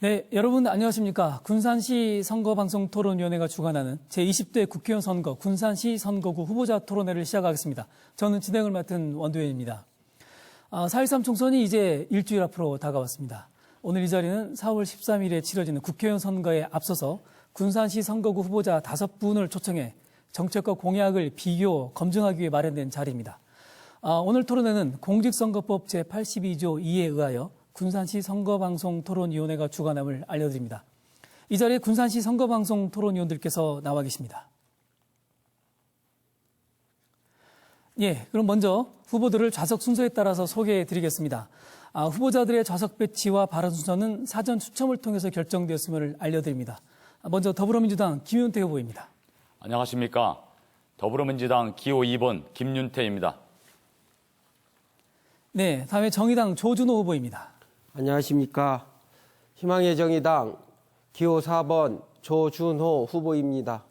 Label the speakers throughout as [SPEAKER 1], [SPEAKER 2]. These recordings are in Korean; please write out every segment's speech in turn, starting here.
[SPEAKER 1] 네, 여러분 안녕하십니까. 군산시 선거방송토론위원회가 주관하는 제20대 국회의원 선거 군산시 선거구 후보자 토론회를 시작하겠습니다. 저는 진행을 맡은 원도현입니다. 4.13 총선이 이제 일주일 앞으로 다가왔습니다. 오늘 이 자리는 4월 13일에 치러지는 국회의원 선거에 앞서서 군산시 선거구 후보자 5분을 초청해 정책과 공약을 비교, 검증하기 위해 마련된 자리입니다. 오늘 토론회는 공직선거법 제82조 2에 의하여 군산시 선거방송토론위원회가 주관함을 알려드립니다. 이 자리에 군산시 선거방송토론위원들께서 나와 계십니다. 예, 그럼 먼저 후보들을 좌석 순서에 따라서 소개해 드리겠습니다. 후보자들의 좌석 배치와 발언 순서는 사전 추첨을 통해서 결정되었음을 알려드립니다. 먼저 더불어민주당 김윤태 후보입니다.
[SPEAKER 2] 안녕하십니까. 더불어민주당 기호 2번 김윤태입니다.
[SPEAKER 1] 네, 다음에 정의당 조준호 후보입니다.
[SPEAKER 3] 안녕하십니까. 희망의 정의당 기호 4번 조준호 후보입니다.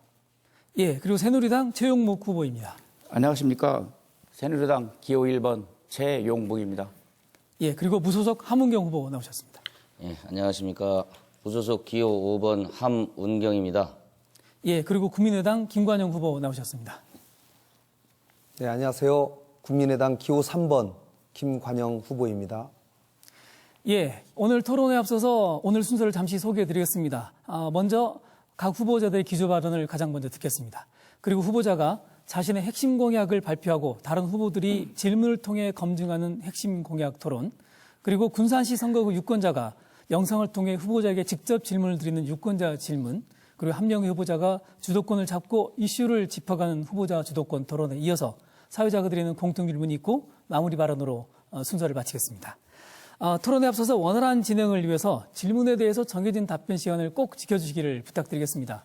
[SPEAKER 1] 예, 그리고 새누리당 최용목 후보입니다.
[SPEAKER 4] 안녕하십니까. 새누리당 기호 1번 최용목입니다.
[SPEAKER 1] 예, 그리고 무소속 함은경 후보 나오셨습니다.
[SPEAKER 5] 예, 안녕하십니까. 무소속 기호 5번 함운경입니다.
[SPEAKER 1] 예, 그리고 국민의당 김관영 후보 나오셨습니다.
[SPEAKER 6] 네, 안녕하세요. 국민의당 기호 3번 김관영 후보입니다.
[SPEAKER 1] 예, 오늘 토론에 앞서서 오늘 순서를 잠시 소개해드리겠습니다. 먼저 각 후보자들의 기조 발언을 가장 먼저 듣겠습니다. 그리고 후보자가 자신의 핵심 공약을 발표하고 다른 후보들이 질문을 통해 검증하는 핵심 공약 토론, 그리고 군산시 선거구 유권자가 영상을 통해 후보자에게 직접 질문을 드리는 유권자 질문, 그리고 한 명의 후보자가 주도권을 잡고 이슈를 짚어가는 후보자 주도권 토론에 이어서 사회자가 드리는 공통 질문이 있고 마무리 발언으로 순서를 마치겠습니다. 토론에 앞서서 원활한 진행을 위해서 질문에 대해서 정해진 답변 시간을 꼭 지켜주시기를 부탁드리겠습니다.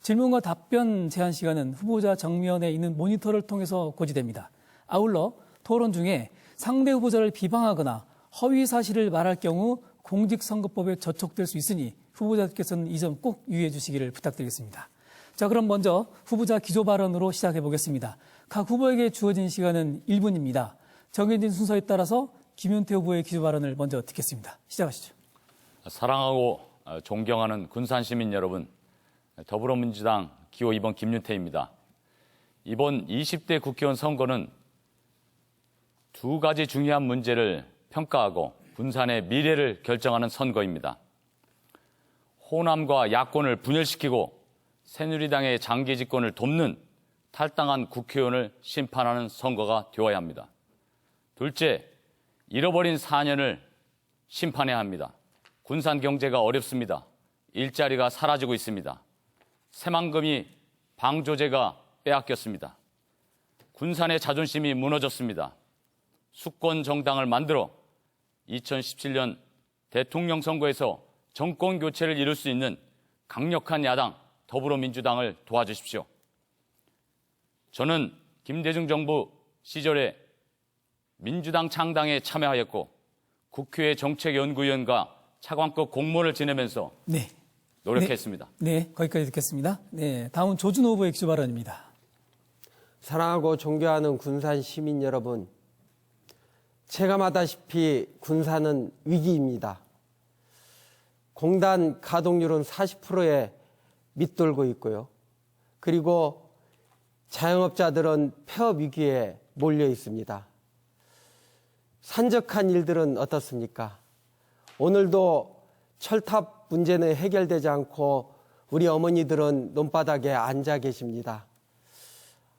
[SPEAKER 1] 질문과 답변 제한 시간은 후보자 정면에 있는 모니터를 통해서 고지됩니다. 아울러 토론 중에 상대 후보자를 비방하거나 허위 사실을 말할 경우 공직선거법에 저촉될 수 있으니 후보자께서는 이 점 꼭 유의해 주시기를 부탁드리겠습니다. 자, 그럼 먼저 후보자 기조 발언으로 시작해 보겠습니다. 각 후보에게 주어진 시간은 1분입니다. 정해진 순서에 따라서 김윤태 후보의 기조 발언을 먼저 듣겠습니다. 시작하시죠.
[SPEAKER 2] 사랑하고 존경하는 군산 시민 여러분, 더불어민주당 기호 2번 김윤태입니다. 이번 20대 국회의원 선거는 두 가지 중요한 문제를 평가하고 군산의 미래를 결정하는 선거입니다. 호남과 야권을 분열시키고 새누리당의 장기 집권을 돕는 탈당한 국회의원을 심판하는 선거가 되어야 합니다. 둘째, 잃어버린 4년을 심판해야 합니다. 군산 경제가 어렵습니다. 일자리가 사라지고 있습니다. 새만금이 방조제가 빼앗겼습니다. 군산의 자존심이 무너졌습니다. 수권 정당을 만들어 2017년 대통령 선거에서 정권 교체를 이룰 수 있는 강력한 야당 더불어민주당을 도와주십시오. 저는 김대중 정부 시절에 민주당 창당에 참여하였고 국회 정책연구위원과 차관급 공무원을 지내면서 노력했습니다.
[SPEAKER 1] 네, 거기까지 듣겠습니다. 네, 다음은 조준호 후보의 기조 발언입니다.
[SPEAKER 3] 사랑하고 존경하는 군산 시민 여러분, 체감하다시피 군산은 위기입니다. 공단 가동률은 40%에 밑돌고 있고요. 그리고 자영업자들은 폐업 위기에 몰려 있습니다. 산적한 일들은 어떻습니까? 오늘도 철탑 문제는 해결되지 않고 우리 어머니들은 논바닥에 앉아 계십니다.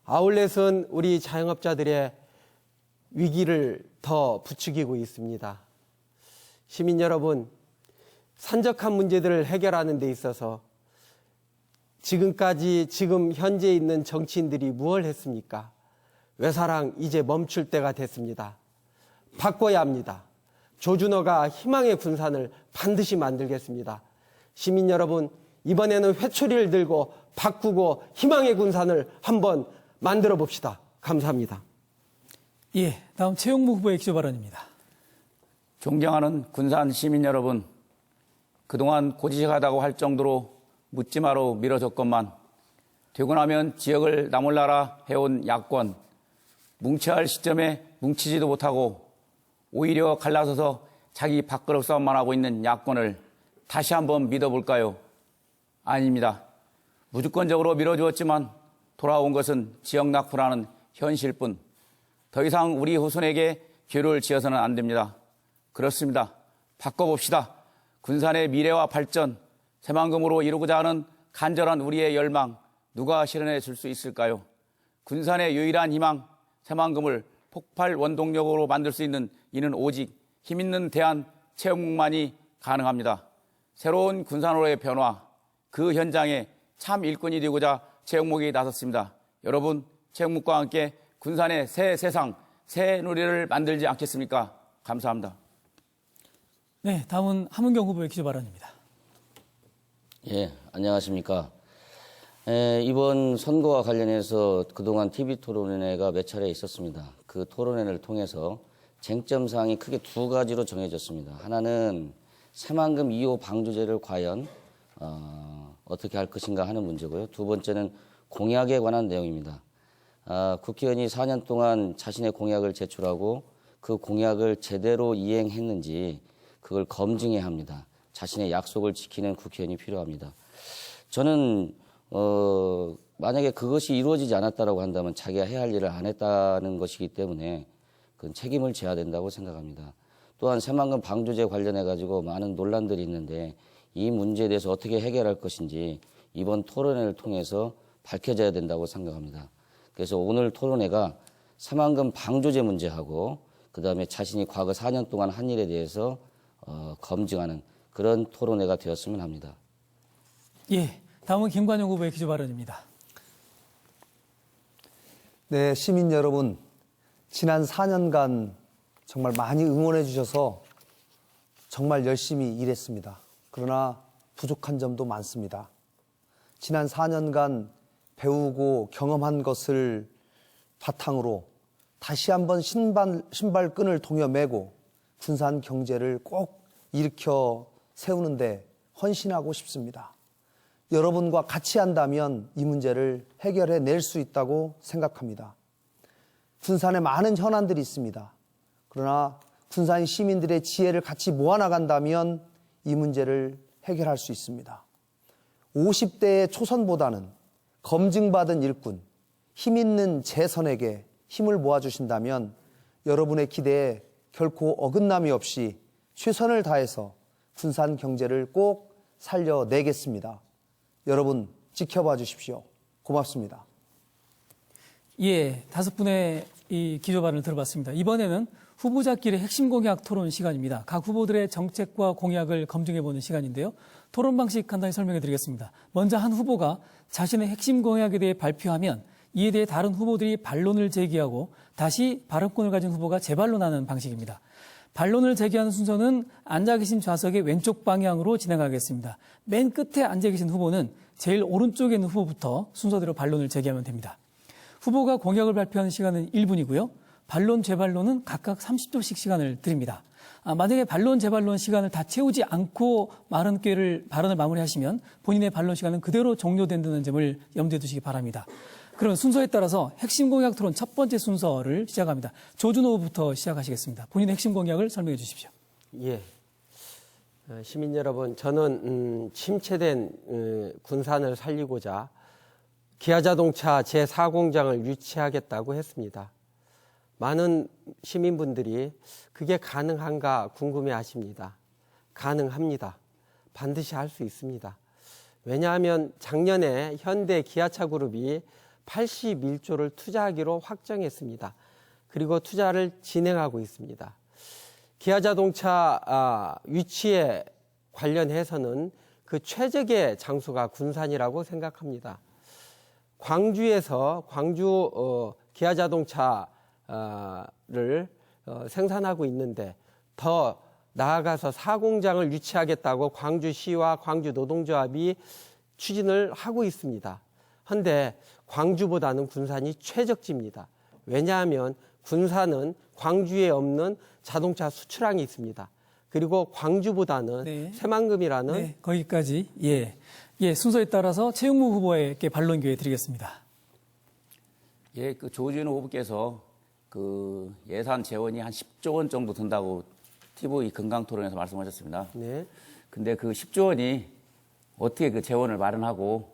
[SPEAKER 3] 아울렛은 우리 자영업자들의 위기를 더 부추기고 있습니다. 시민 여러분, 산적한 문제들을 해결하는 데 있어서 지금 현재 있는 정치인들이 무엇을 했습니까? 외사랑 이제 멈출 때가 됐습니다. 바꿔야 합니다. 조준호가 희망의 군산을 반드시 만들겠습니다. 시민 여러분, 이번에는 회초리를 들고 바꾸고 희망의 군산을 한번 만들어 봅시다. 감사합니다.
[SPEAKER 1] 예, 다음 최용무 후보의 기조 발언입니다.
[SPEAKER 4] 존경하는 군산 시민 여러분, 그동안 고지식하다고 할 정도로 묻지마로 밀어줬건만 되고 나면 지역을 나몰라라 해온 야권, 뭉쳐야 할 시점에 뭉치지도 못하고 오히려 갈라서서 자기 밥그릇 싸움만 하고 있는 야권을 다시 한번 믿어볼까요? 아닙니다. 무조건적으로 밀어주었지만 돌아온 것은 지역 낙후라는 현실뿐. 더 이상 우리 후손에게 죄를 지어서는 안 됩니다. 그렇습니다. 바꿔봅시다. 군산의 미래와 발전, 새만금으로 이루고자 하는 간절한 우리의 열망, 누가 실현해 줄 수 있을까요? 군산의 유일한 희망, 새만금을 폭발 원동력으로 만들 수 있는 이는 오직 힘있는 대한 채용만이 가능합니다. 새로운 군산으로의 변화, 그 현장에 참 일꾼이 되고자 채용목이 나섰습니다. 여러분, 채용목과 함께 군산의 새 세상, 새 누리를 만들지 않겠습니까? 감사합니다.
[SPEAKER 1] 네, 다음은 함은경 후보의 기조 발언입니다.
[SPEAKER 5] 예, 안녕하십니까. 이번 선거와 관련해서 그동안 TV 토론회가 몇 차례 있었습니다. 그 토론회를 통해서 쟁점 사항이 크게 두 가지로 정해졌습니다. 하나는 새만금 2호 방조제를 과연 어떻게 할 것인가 하는 문제고요. 두 번째는 공약에 관한 내용입니다. 국회의원이 4년 동안 자신의 공약을 제출하고 그 공약을 제대로 이행했는지 그걸 검증해야 합니다. 자신의 약속을 지키는 국회의원이 필요합니다. 저는 만약에 그것이 이루어지지 않았다라고 한다면 자기가 해야 할 일을 안 했다는 것이기 때문에 그건 책임을 져야 된다고 생각합니다. 또한 새만금 방조제 관련해 가지고 많은 논란들이 있는데 이 문제에 대해서 어떻게 해결할 것인지 이번 토론회를 통해서 밝혀져야 된다고 생각합니다. 그래서 오늘 토론회가 새만금 방조제 문제하고 그다음에 자신이 과거 4년 동안 한 일에 대해서 검증하는 그런 토론회가 되었으면 합니다.
[SPEAKER 1] 예, 다음은 김관영 후보의 기조 발언입니다.
[SPEAKER 6] 네, 시민 여러분, 지난 4년간 정말 많이 응원해 주셔서 정말 열심히 일했습니다. 그러나 부족한 점도 많습니다. 지난 4년간 배우고 경험한 것을 바탕으로 다시 한번 신발끈을 동여매고 군산 경제를 꼭 일으켜 세우는데 헌신하고 싶습니다. 여러분과 같이 한다면 이 문제를 해결해 낼 수 있다고 생각합니다. 군산에 많은 현안들이 있습니다. 그러나 군산 시민들의 지혜를 같이 모아나간다면 이 문제를 해결할 수 있습니다. 50대의 초선보다는 검증받은 일꾼, 힘있는 재선에게 힘을 모아주신다면 여러분의 기대에 결코 어긋남이 없이 최선을 다해서 군산 경제를 꼭 살려내겠습니다. 여러분 지켜봐 주십시오. 고맙습니다.
[SPEAKER 1] 예, 5분의 이 기조 발언을 들어봤습니다. 이번에는 후보자끼리 핵심 공약 토론 시간입니다. 각 후보들의 정책과 공약을 검증해보는 시간인데요. 토론 방식 간단히 설명해 드리겠습니다. 먼저 한 후보가 자신의 핵심 공약에 대해 발표하면 이에 대해 다른 후보들이 반론을 제기하고 다시 발언권을 가진 후보가 재반론하는 방식입니다. 반론을 제기하는 순서는 앉아 계신 좌석의 왼쪽 방향으로 진행하겠습니다. 맨 끝에 앉아 계신 후보는 제일 오른쪽에 있는 후보부터 순서대로 반론을 제기하면 됩니다. 후보가 공약을 발표하는 시간은 1분이고요. 반론, 재반론은 각각 30초씩 시간을 드립니다. 만약에 반론, 재반론 시간을 다 채우지 않고 발언을 마무리하시면 본인의 반론 시간은 그대로 종료된다는 점을 염두에 두시기 바랍니다. 그럼 순서에 따라서 핵심 공약 토론 첫 번째 순서를 시작합니다. 조준호 후보부터 시작하시겠습니다. 본인의 핵심 공약을 설명해 주십시오.
[SPEAKER 3] 예. 시민 여러분, 저는 침체된 군산을 살리고자 기아자동차 제4공장을 유치하겠다고 했습니다. 많은 시민분들이 그게 가능한가 궁금해하십니다. 가능합니다. 반드시 할 수 있습니다. 왜냐하면 작년에 현대 기아차 그룹이 81조를 투자하기로 확정했습니다. 그리고 투자를 진행하고 있습니다. 기아자동차 유치에 관련해서는 그 최적의 장소가 군산이라고 생각합니다. 광주에서 광주 기아자동차를 생산하고 있는데 더 나아가서 사공장을 유치하겠다고 광주시와 광주노동조합이 추진을 하고 있습니다. 그런데 광주보다는 군산이 최적지입니다. 왜냐하면 군산은 광주에 없는 자동차 수출항이 있습니다. 그리고 광주보다는
[SPEAKER 1] 네.
[SPEAKER 3] 새만금이라는
[SPEAKER 1] 네, 거기까지. 예, 순서에 따라서 최용무 후보에게 반론 기회 드리겠습니다.
[SPEAKER 4] 예, 그 조진우 후보께서 그 예산 재원이 한 10조 원 정도 든다고 TV 건강 토론에서 말씀하셨습니다.
[SPEAKER 3] 네.
[SPEAKER 4] 근데 그 10조 원이 어떻게 그 재원을 마련하고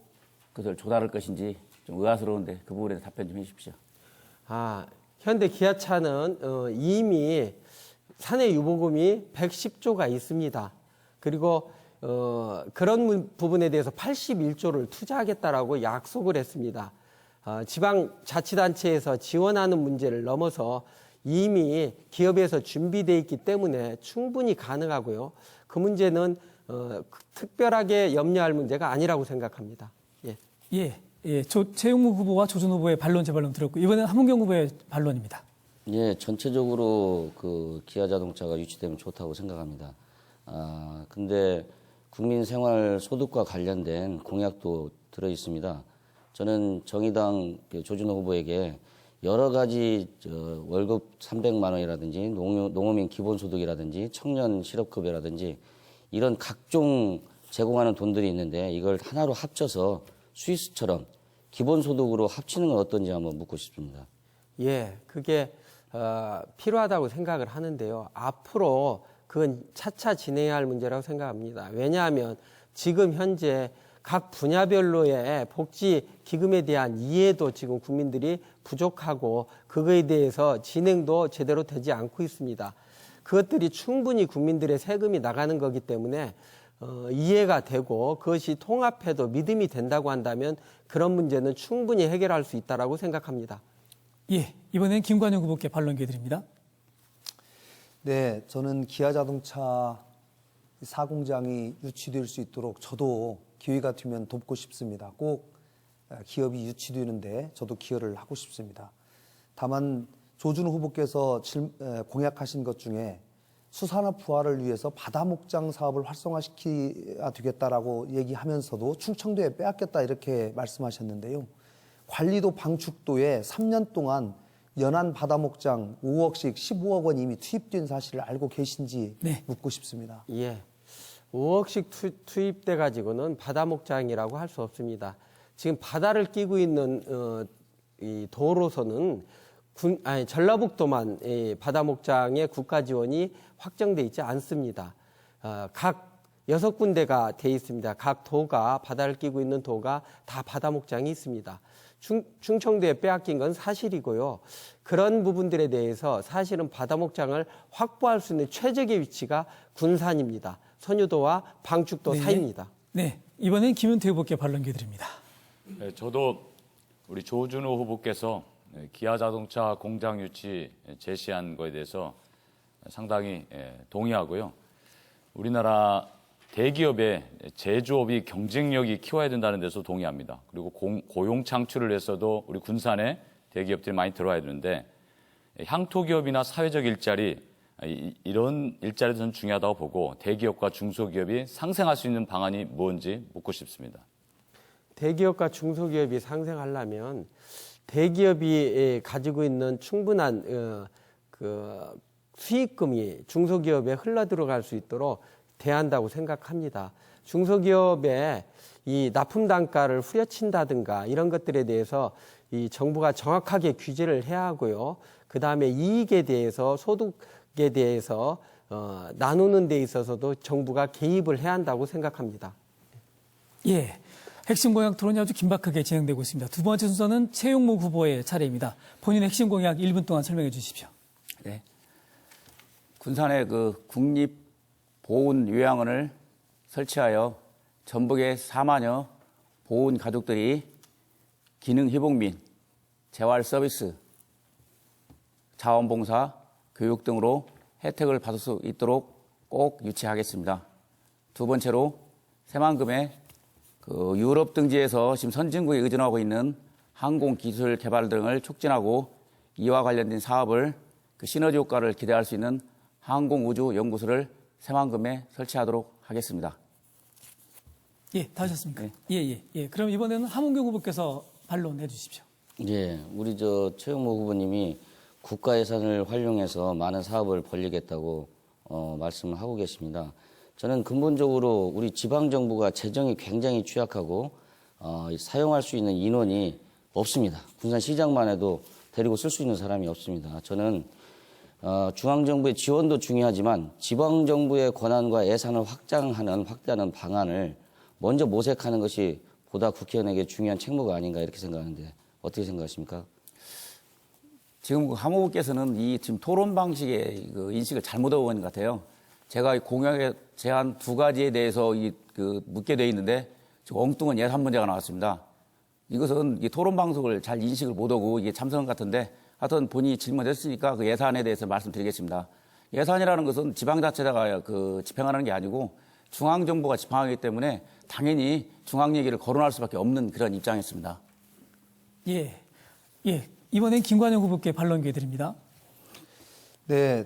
[SPEAKER 4] 그것을 조달할 것인지 좀 의아스러운데 그 부분에 답변 좀 해주십시오.
[SPEAKER 3] 현대 기아차는 이미 사내 유보금이 110조가 있습니다. 그리고 그런 부분에 대해서 81조를 투자하겠다라고 약속을 했습니다. 지방자치단체에서 지원하는 문제를 넘어서 이미 기업에서 준비되어 있기 때문에 충분히 가능하고요. 그 문제는 특별하게 염려할 문제가 아니라고 생각합니다.
[SPEAKER 1] 최용무 후보와 조준 후보의 반론 재반론 들었고 이번에는 함은경 후보의 반론입니다.
[SPEAKER 5] 예, 전체적으로 그 기아자동차가 유치되면 좋다고 생각합니다. 근데 국민 생활 소득과 관련된 공약도 들어 있습니다. 저는 정의당 조준호 후보에게 여러 가지 월급 300만 원이라든지 농어민 기본소득이라든지 청년 실업급여라든지 이런 각종 제공하는 돈들이 있는데 이걸 하나로 합쳐서 스위스처럼 기본소득으로 합치는 건 어떤지 한번 묻고 싶습니다.
[SPEAKER 3] 예, 그게 필요하다고 생각을 하는데요. 앞으로 그건 차차 진행해야 할 문제라고 생각합니다. 왜냐하면 지금 현재 각 분야별로의 복지 기금에 대한 이해도 지금 국민들이 부족하고 그거에 대해서 진행도 제대로 되지 않고 있습니다. 그것들이 충분히 국민들의 세금이 나가는 거기 때문에 이해가 되고 그것이 통합해도 믿음이 된다고 한다면 그런 문제는 충분히 해결할 수 있다고 생각합니다.
[SPEAKER 1] 예, 이번엔 김관영 후보께 반론 기회 드립니다.
[SPEAKER 6] 네, 저는 기아자동차 사공장이 유치될 수 있도록 저도 기회가 되면 돕고 싶습니다. 꼭 기업이 유치되는데 저도 기여를 하고 싶습니다. 다만 조준호 후보께서 공약하신 것 중에 수산업 부활을 위해서 바다목장 사업을 활성화시켜야 되겠다라고 얘기하면서도 충청도에 빼앗겼다 이렇게 말씀하셨는데요. 관리도 방축도에 3년 동안 연안 바다목장 5억씩 15억 원 이미 투입된 사실을 알고 계신지 묻고 싶습니다.
[SPEAKER 3] 예, 5억씩 투입돼 가지고는 바다목장이라고 할 수 없습니다. 지금 바다를 끼고 있는 이 도로서는 전라북도만 바다목장의 국가 지원이 확정돼 있지 않습니다. 각 6군데가 돼 있습니다. 각 도가 바다를 끼고 있는 도가 다 바다목장이 있습니다. 충청도에 빼앗긴 건 사실이고요. 그런 부분들에 대해서 사실은 바다목장을 확보할 수 있는 최적의 위치가 군산입니다. 선유도와 방축도 사이입니다.
[SPEAKER 1] 네, 이번엔 김은태 후보께 반론 기회 드립니다.
[SPEAKER 2] 네, 저도 우리 조준호 후보께서 기아자동차 공장 유치 제시한 것에 대해서 상당히 동의하고요. 우리나라 대기업의 제조업이 경쟁력이 키워야 된다는 데서 동의합니다. 그리고 고용 창출을 위해서도 우리 군산에 대기업들이 많이 들어와야 되는데 향토기업이나 사회적 일자리 이런 일자리도 저는 중요하다고 보고 대기업과 중소기업이 상생할 수 있는 방안이 뭔지 묻고 싶습니다.
[SPEAKER 3] 대기업과 중소기업이 상생하려면 대기업이 가지고 있는 충분한 수익금이 중소기업에 흘러들어갈 수 있도록 돼야 한다고 생각합니다. 중소기업의 이 납품 단가를 후려친다든가 이런 것들에 대해서 이 정부가 정확하게 규제를 해야 하고요. 그 다음에 이익에 대해서 소득에 대해서 나누는 데 있어서도 정부가 개입을 해야 한다고 생각합니다.
[SPEAKER 1] 예, 핵심 공약 토론이 아주 긴박하게 진행되고 있습니다. 두 번째 순서는 최용무 후보의 차례입니다. 본인의 핵심 공약 1분 동안 설명해 주십시오.
[SPEAKER 4] 네. 군산의 그 국립보훈 요양원을 설치하여 전북의 4만여 보훈 가족들이 기능 회복 및 재활 서비스 자원봉사, 교육 등으로 혜택을 받을 수 있도록 꼭 유치하겠습니다. 두 번째로 새만금에 유럽 등지에서 지금 선진국에 의존하고 있는 항공기술 개발 등을 촉진하고 이와 관련된 사업을 시너지 효과를 기대할 수 있는 항공우주연구소를 새만금에 설치하도록 하겠습니다.
[SPEAKER 1] 예, 다 하셨습니까?
[SPEAKER 4] 네.
[SPEAKER 1] 예. 그럼 이번에는 함은경 후보께서 반론해 주십시오.
[SPEAKER 5] 예, 우리 최영모 후보님이 국가 예산을 활용해서 많은 사업을 벌리겠다고 말씀을 하고 계십니다. 저는 근본적으로 우리 지방정부가 재정이 굉장히 취약하고 사용할 수 있는 인원이 없습니다. 군산시장만 해도 데리고 쓸 수 있는 사람이 없습니다. 저는 중앙정부의 지원도 중요하지만 지방정부의 권한과 예산을 확대하는 방안을 먼저 모색하는 것이 보다 국회의원에게 중요한 책무가 아닌가 이렇게 생각하는데 어떻게 생각하십니까?
[SPEAKER 4] 지금 함 후보께서는 이 지금 토론 방식의 인식을 잘못 하고 있는 것 같아요. 제가 공약의 제안 두 가지에 대해서 묻게 돼 있는데 지금 엉뚱한 예산 문제가 나왔습니다. 이것은 토론 방식을 잘 인식을 못하고 이게 참선 같은데 하여튼 본인이 질문했으니까 그 예산에 대해서 말씀드리겠습니다. 예산이라는 것은 지방자치제가 집행하는 게 아니고 중앙정부가 집행하기 때문에 당연히 중앙 얘기를 거론할 수밖에 없는 그런 입장이었습니다.
[SPEAKER 1] 예. 이번엔 김관영 후보께 반론 기회 드립니다.
[SPEAKER 6] 네,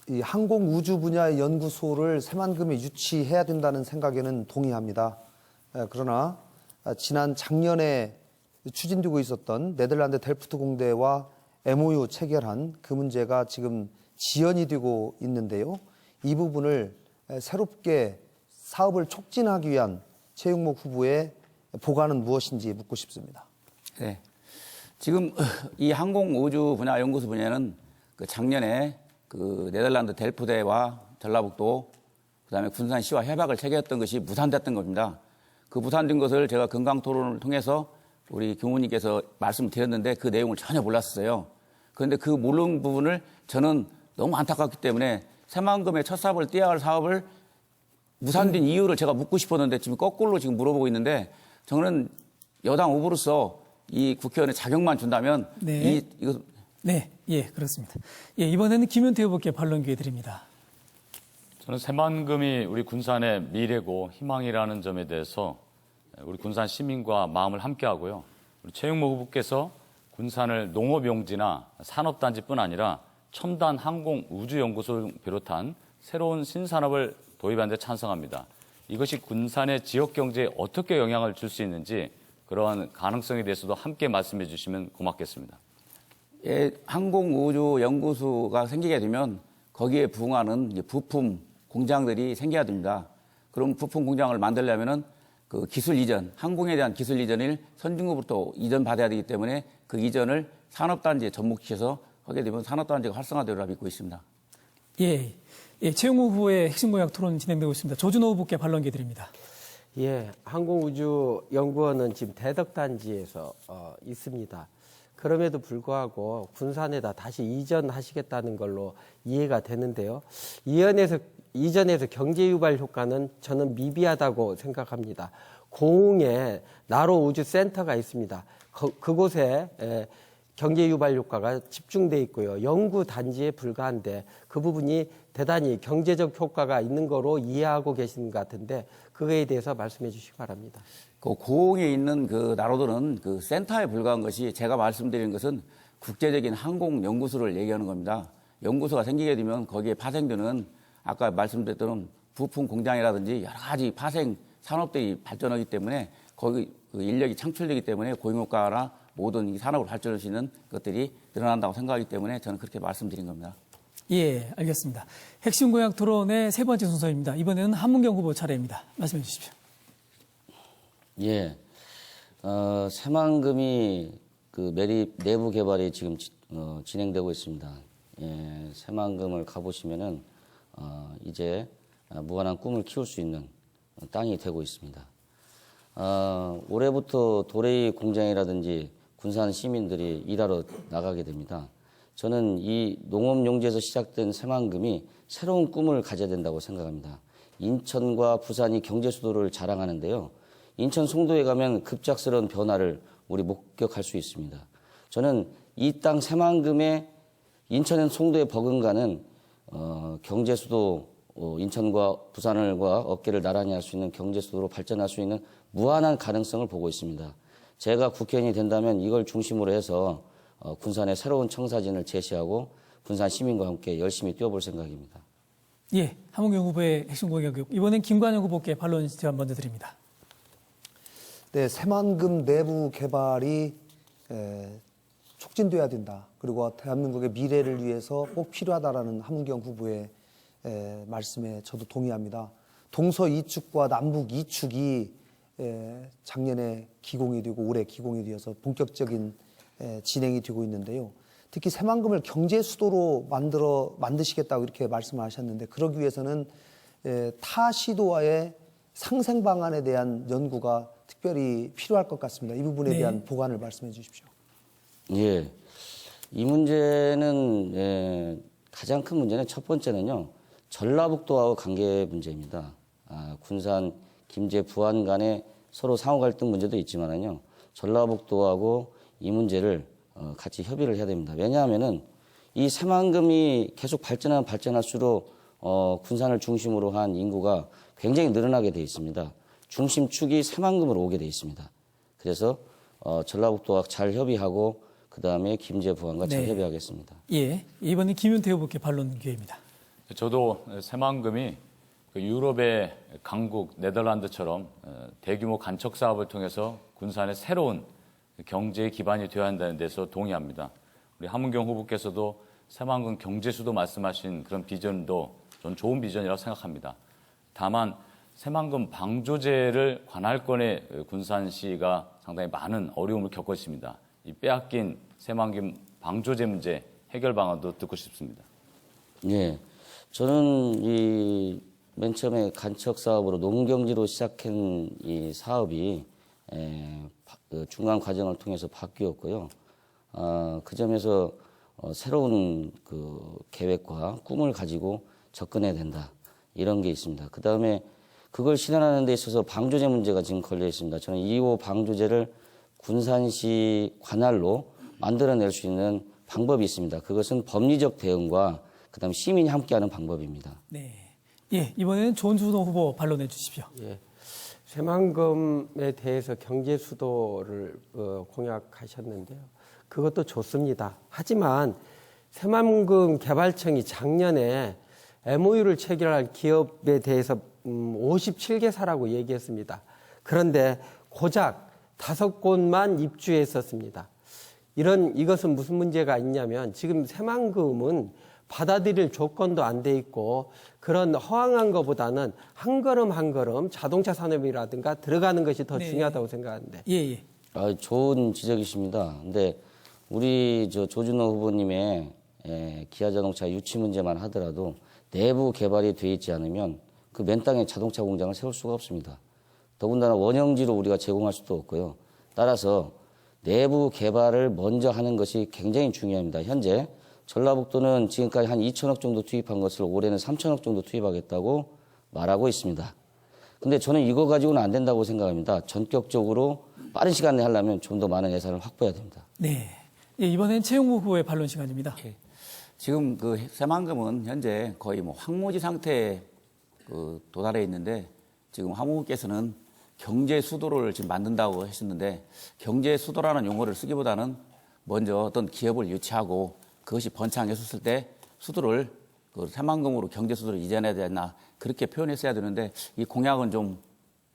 [SPEAKER 6] 이 항공우주 분야의 연구소를 새만금에 유치해야 된다는 생각에는 동의합니다. 그러나 지난 작년에 추진되고 있었던 네덜란드 델프트 공대와 MOU 체결한 그 문제가 지금 지연이 되고 있는데요. 이 부분을 새롭게 사업을 촉진하기 위한 최용목 후보의 보관은 무엇인지 묻고 싶습니다.
[SPEAKER 4] 네. 지금 이 항공우주 분야 연구소 분야는 작년에 네덜란드 델프대와 전라북도 그다음에 군산시와 협약을 체결했던 것이 무산됐던 겁니다. 그 무산된 것을 제가 건강 토론을 통해서 우리 교무님께서 말씀을 드렸는데 그 내용을 전혀 몰랐어요. 그런데 그 모르는 부분을 저는 너무 안타깝기 때문에 새만금의 첫 사업을 떼야 할 사업을 무산된 이유를 제가 묻고 싶었는데 지금 거꾸로 지금 물어보고 있는데 저는 여당 후보로서 이 국회의원의 자격만 준다면
[SPEAKER 1] 네. 그렇습니다. 예, 이번에는 김현태 후보께 반론 기회 드립니다.
[SPEAKER 2] 저는 새만금이 우리 군산의 미래고 희망이라는 점에 대해서 우리 군산 시민과 마음을 함께하고요. 우리 최용모 후보께서 군산을 농업용지나 산업단지뿐 아니라 첨단 항공우주연구소를 비롯한 새로운 신산업을 도입한 데 찬성합니다. 이것이 군산의 지역경제에 어떻게 영향을 줄 수 있는지 그러한 가능성에 대해서도 함께 말씀해 주시면 고맙겠습니다.
[SPEAKER 4] 예, 항공우주연구소가 생기게 되면 거기에 부응하는 부품 공장들이 생겨야 됩니다. 그럼 부품 공장을 만들려면은 그 기술 이전, 항공에 대한 기술 이전을 선진국으로부터 이전받아야 되기 때문에 그 이전을 산업단지에 접목시켜서 하게 되면 산업단지가 활성화되리라 믿고 있습니다.
[SPEAKER 1] 예, 최용호 후보의 핵심 공약 토론 진행되고 있습니다. 조준호 후보께 반론 기회 드립니다.
[SPEAKER 3] 예, 항공우주연구원은 지금 대덕단지에서 있습니다. 그럼에도 불구하고 군산에다 다시 이전하시겠다는 걸로 이해가 되는데요. 이전에서 경제유발 효과는 저는 미비하다고 생각합니다. 고흥에 나로우주센터가 있습니다. 그곳에 경제유발 효과가 집중돼 있고요. 연구단지에 불과한데 그 부분이 대단히 경제적 효과가 있는 거로 이해하고 계시는 것 같은데 그거에 대해서 말씀해 주시기 바랍니다.
[SPEAKER 4] 그 고흥에 있는 그 나로들은 그 센터에 불과한 것이 제가 말씀드린 것은 국제적인 항공연구소를 얘기하는 겁니다. 연구소가 생기게 되면 거기에 파생되는 아까 말씀드렸던 부품 공장이라든지 여러 가지 파생 산업들이 발전하기 때문에 거기 그 인력이 창출되기 때문에 고용효과나 모든 이 산업을 발전할 수 있는 것들이 늘어난다고 생각하기 때문에 저는 그렇게 말씀드린 겁니다.
[SPEAKER 1] 예, 알겠습니다. 핵심 공약 토론의 세 번째 순서입니다. 이번에는 한문경 후보 차례입니다. 말씀해 주십시오.
[SPEAKER 5] 예, 새만금이 그 매립 내부 개발이 지금 진행되고 있습니다. 예, 새만금을 가보시면은 이제 무한한 꿈을 키울 수 있는 땅이 되고 있습니다. 올해부터 도레이 공장이라든지 군산 시민들이 일하러 나가게 됩니다. 저는 이 농업용지에서 시작된 새만금이 새로운 꿈을 가져야 된다고 생각합니다. 인천과 부산이 경제 수도를 자랑하는데요. 인천 송도에 가면 급작스러운 변화를 우리 목격할 수 있습니다. 저는 이 땅 새만금에 인천 송도의 버금가는 경제 수도 인천과 부산과 어깨를 나란히 할 수 있는 경제 수도로 발전할 수 있는 무한한 가능성을 보고 있습니다. 제가 국회의원이 된다면 이걸 중심으로 해서 군산의 새로운 청사진을 제시하고 군산 시민과 함께 열심히 뛰어볼 생각입니다.
[SPEAKER 1] 예, 함은경 후보의 핵심 공약, 이번엔 김관영 후보께 반론 제안 먼저 드립니다.
[SPEAKER 6] 네, 새만금 내부 개발이 촉진돼야 된다. 그리고 대한민국의 미래를 위해서 꼭 필요하다라는 함은경 후보의 말씀에 저도 동의합니다. 동서 이축과 남북 이축이 작년에 기공이 되고 올해 기공이 되어서 본격적인 진행이 되고 있는데요. 특히 새만금을 경제 수도로 만드시겠다고 이렇게 말씀을 하셨는데, 그러기 위해서는 타 시도와의 상생 방안에 대한 연구가 특별히 필요할 것 같습니다. 이 부분에
[SPEAKER 1] 네.
[SPEAKER 6] 대한 보관을 말씀해 주십시오.
[SPEAKER 5] 예, 이 문제는 가장 큰 문제는 첫 번째는요, 전라북도하고 관계 문제입니다. 군산, 김제, 부안 간에 서로 상호 갈등 문제도 있지만은요, 전라북도하고 이 문제를 같이 협의를 해야 됩니다. 왜냐하면은 이 새만금이 계속 발전할수록 군산을 중심으로 한 인구가 굉장히 늘어나게 돼 있습니다. 중심축이 새만금으로 오게 돼 있습니다. 그래서 전라북도와 잘 협의하고 그 다음에 김제, 부안과 잘
[SPEAKER 1] 네.
[SPEAKER 5] 협의하겠습니다.
[SPEAKER 1] 예, 이번엔 김윤태 후보께 반론 기회입니다.
[SPEAKER 2] 저도 새만금이 그 유럽의 강국 네덜란드처럼 대규모 간척 사업을 통해서 군산의 새로운 경제의 기반이 되어야 한다는 데서 동의합니다. 우리 함은경 후보께서도 새만금 경제수도 말씀하신 그런 비전도 전 좋은 비전이라고 생각합니다. 다만 새만금 방조제를 관할권의 군산시가 상당히 많은 어려움을 겪고 있습니다. 이 빼앗긴 새만금 방조제 문제 해결 방안도 듣고 싶습니다.
[SPEAKER 5] 예, 저는 맨 처음에 간척 사업으로 농경지로 시작한 이 사업이 중간 과정을 통해서 바뀌었고요. 그 점에서 새로운 그 계획과 꿈을 가지고 접근해야 된다, 이런 게 있습니다. 그 다음에 그걸 실현하는 데 있어서 방조제 문제가 지금 걸려 있습니다. 저는 2호 방조제를 군산시 관할로 만들어낼 수 있는 방법이 있습니다. 그것은 법리적 대응과 그다음 시민이 함께하는 방법입니다.
[SPEAKER 1] 네, 예, 이번에는 조은순 후보 반론해 주십시오.
[SPEAKER 3] 예. 새만금에 대해서 경제 수도를 공약하셨는데요. 그것도 좋습니다. 하지만 새만금 개발청이 작년에 MOU를 체결할 기업에 대해서 57개사라고 얘기했습니다. 그런데 고작 5곳만 입주했었습니다. 이것은 무슨 문제가 있냐면, 지금 새만금은 받아들일 조건도 안 돼 있고, 그런 허황한 것보다는 한 걸음 한 걸음 자동차 산업이라든가 들어가는 것이 더
[SPEAKER 1] 네.
[SPEAKER 3] 중요하다고 생각하는데.
[SPEAKER 1] 예.
[SPEAKER 5] 좋은 지적이십니다. 근데 우리 조준호 후보님의 기아자동차 유치 문제만 하더라도 내부 개발이 돼 있지 않으면 그 맨 땅에 자동차 공장을 세울 수가 없습니다. 더군다나 원형지로 우리가 제공할 수도 없고요. 따라서 내부 개발을 먼저 하는 것이 굉장히 중요합니다. 현재 전라북도는 지금까지 한 2천억 정도 투입한 것을 올해는 3천억 정도 투입하겠다고 말하고 있습니다. 근데 저는 이거 가지고는 안 된다고 생각합니다. 전격적으로 빠른 시간 내에 하려면 좀 더 많은 예산을 확보해야 됩니다.
[SPEAKER 1] 네. 예, 이번엔 최용무 후보의 반론 시간입니다.
[SPEAKER 4] 지금 그 새만금은 현재 거의 뭐 황무지 상태에 도달해 있는데, 지금 함 후보께서는 경제 수도를 지금 만든다고 하셨는데, 경제 수도라는 용어를 쓰기보다는 먼저 어떤 기업을 유치하고 그것이 번창했었을 때 수도를 새만금으로 경제 수도를 이전해야 되나, 그렇게 표현했어야 되는데 이 공약은 좀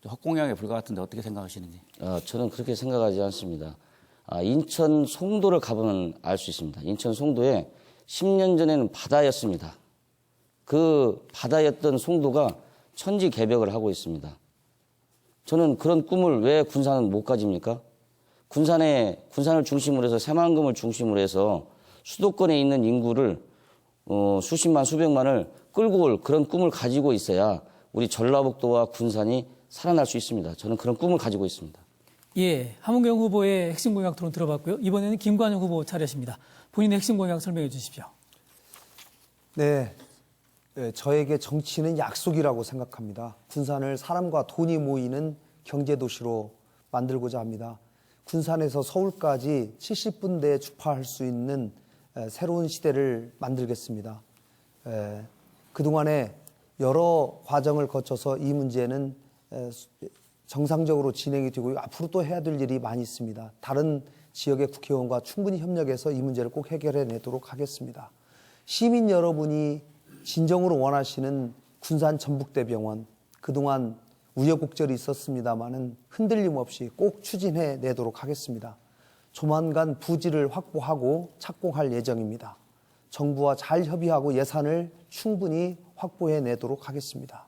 [SPEAKER 4] 헛공약에 불과같은데 어떻게 생각하시는지?
[SPEAKER 5] 저는 그렇게 생각하지 않습니다. 인천 송도를 가보면 알 수 있습니다. 인천 송도에 10년 전에는 바다였습니다. 그 바다였던 송도가 천지개벽을 하고 있습니다. 저는 그런 꿈을 왜 군산은 못 가집니까? 군산을 중심으로 해서 새만금을 중심으로 해서 수도권에 있는 인구를 수십만 수백만을 끌고 올 그런 꿈을 가지고 있어야 우리 전라북도와 군산이 살아날 수 있습니다. 저는 그런 꿈을 가지고 있습니다.
[SPEAKER 1] 예, 함은경 후보의 핵심 공약 토론 들어봤고요. 이번에는 김관영 후보 차례십니다. 본인의 핵심 공약 설명해 주십시오.
[SPEAKER 6] 네, 저에게 정치는 약속이라고 생각합니다. 군산을 사람과 돈이 모이는 경제도시로 만들고자 합니다. 군산에서 서울까지 70분대에 주파할 수 있는 새로운 시대를 만들겠습니다. 그동안에 여러 과정을 거쳐서 이 문제는 정상적으로 진행이 되고 앞으로 또 해야 될 일이 많이 있습니다. 다른 지역의 국회의원과 충분히 협력해서 이 문제를 꼭 해결해 내도록 하겠습니다. 시민 여러분이 진정으로 원하시는 군산 전북대병원, 그동안 우여곡절이 있었습니다마는 흔들림 없이 꼭 추진해 내도록 하겠습니다. 조만간 부지를 확보하고 착공할 예정입니다. 정부와 잘 협의하고 예산을 충분히 확보해 내도록 하겠습니다.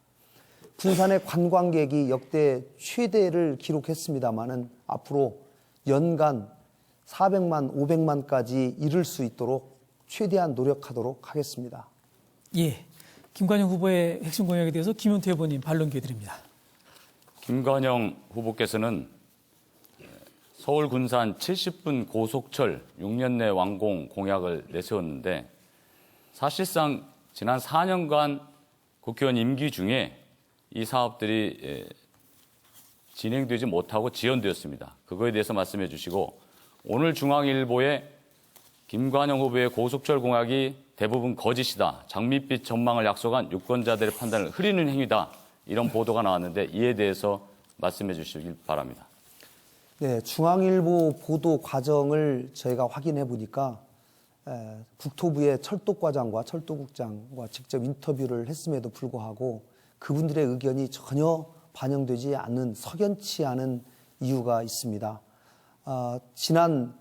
[SPEAKER 6] 군산의 관광객이 역대 최대를 기록했습니다마는 앞으로 연간 400만, 500만까지 이룰 수 있도록 최대한 노력하도록 하겠습니다.
[SPEAKER 1] 예, 김관영 후보의 핵심 공약에 대해서 김윤태 후보님 반론 기회 드립니다.
[SPEAKER 2] 김관영 후보께서는 서울 군산 70분 고속철 6년 내 완공 공약을 내세웠는데 사실상 지난 4년간 국회의원 임기 중에 이 사업들이 진행되지 못하고 지연되었습니다. 그거에 대해서 말씀해 주시고 오늘 중앙일보에 김관영 후보의 고속철 공약이 대부분 거짓이다. 장밋빛 전망을 약속한 유권자들의 판단을 흐리는 행위다. 이런 보도가 나왔는데 이에 대해서 말씀해 주시길 바랍니다.
[SPEAKER 6] 네, 중앙일보 보도 과정을 저희가 확인해 보니까 국토부의 철도과장과 철도국장과 직접 인터뷰를 했음에도 불구하고 그분들의 의견이 전혀 반영되지 않는 석연치 않은 이유가 있습니다. 지난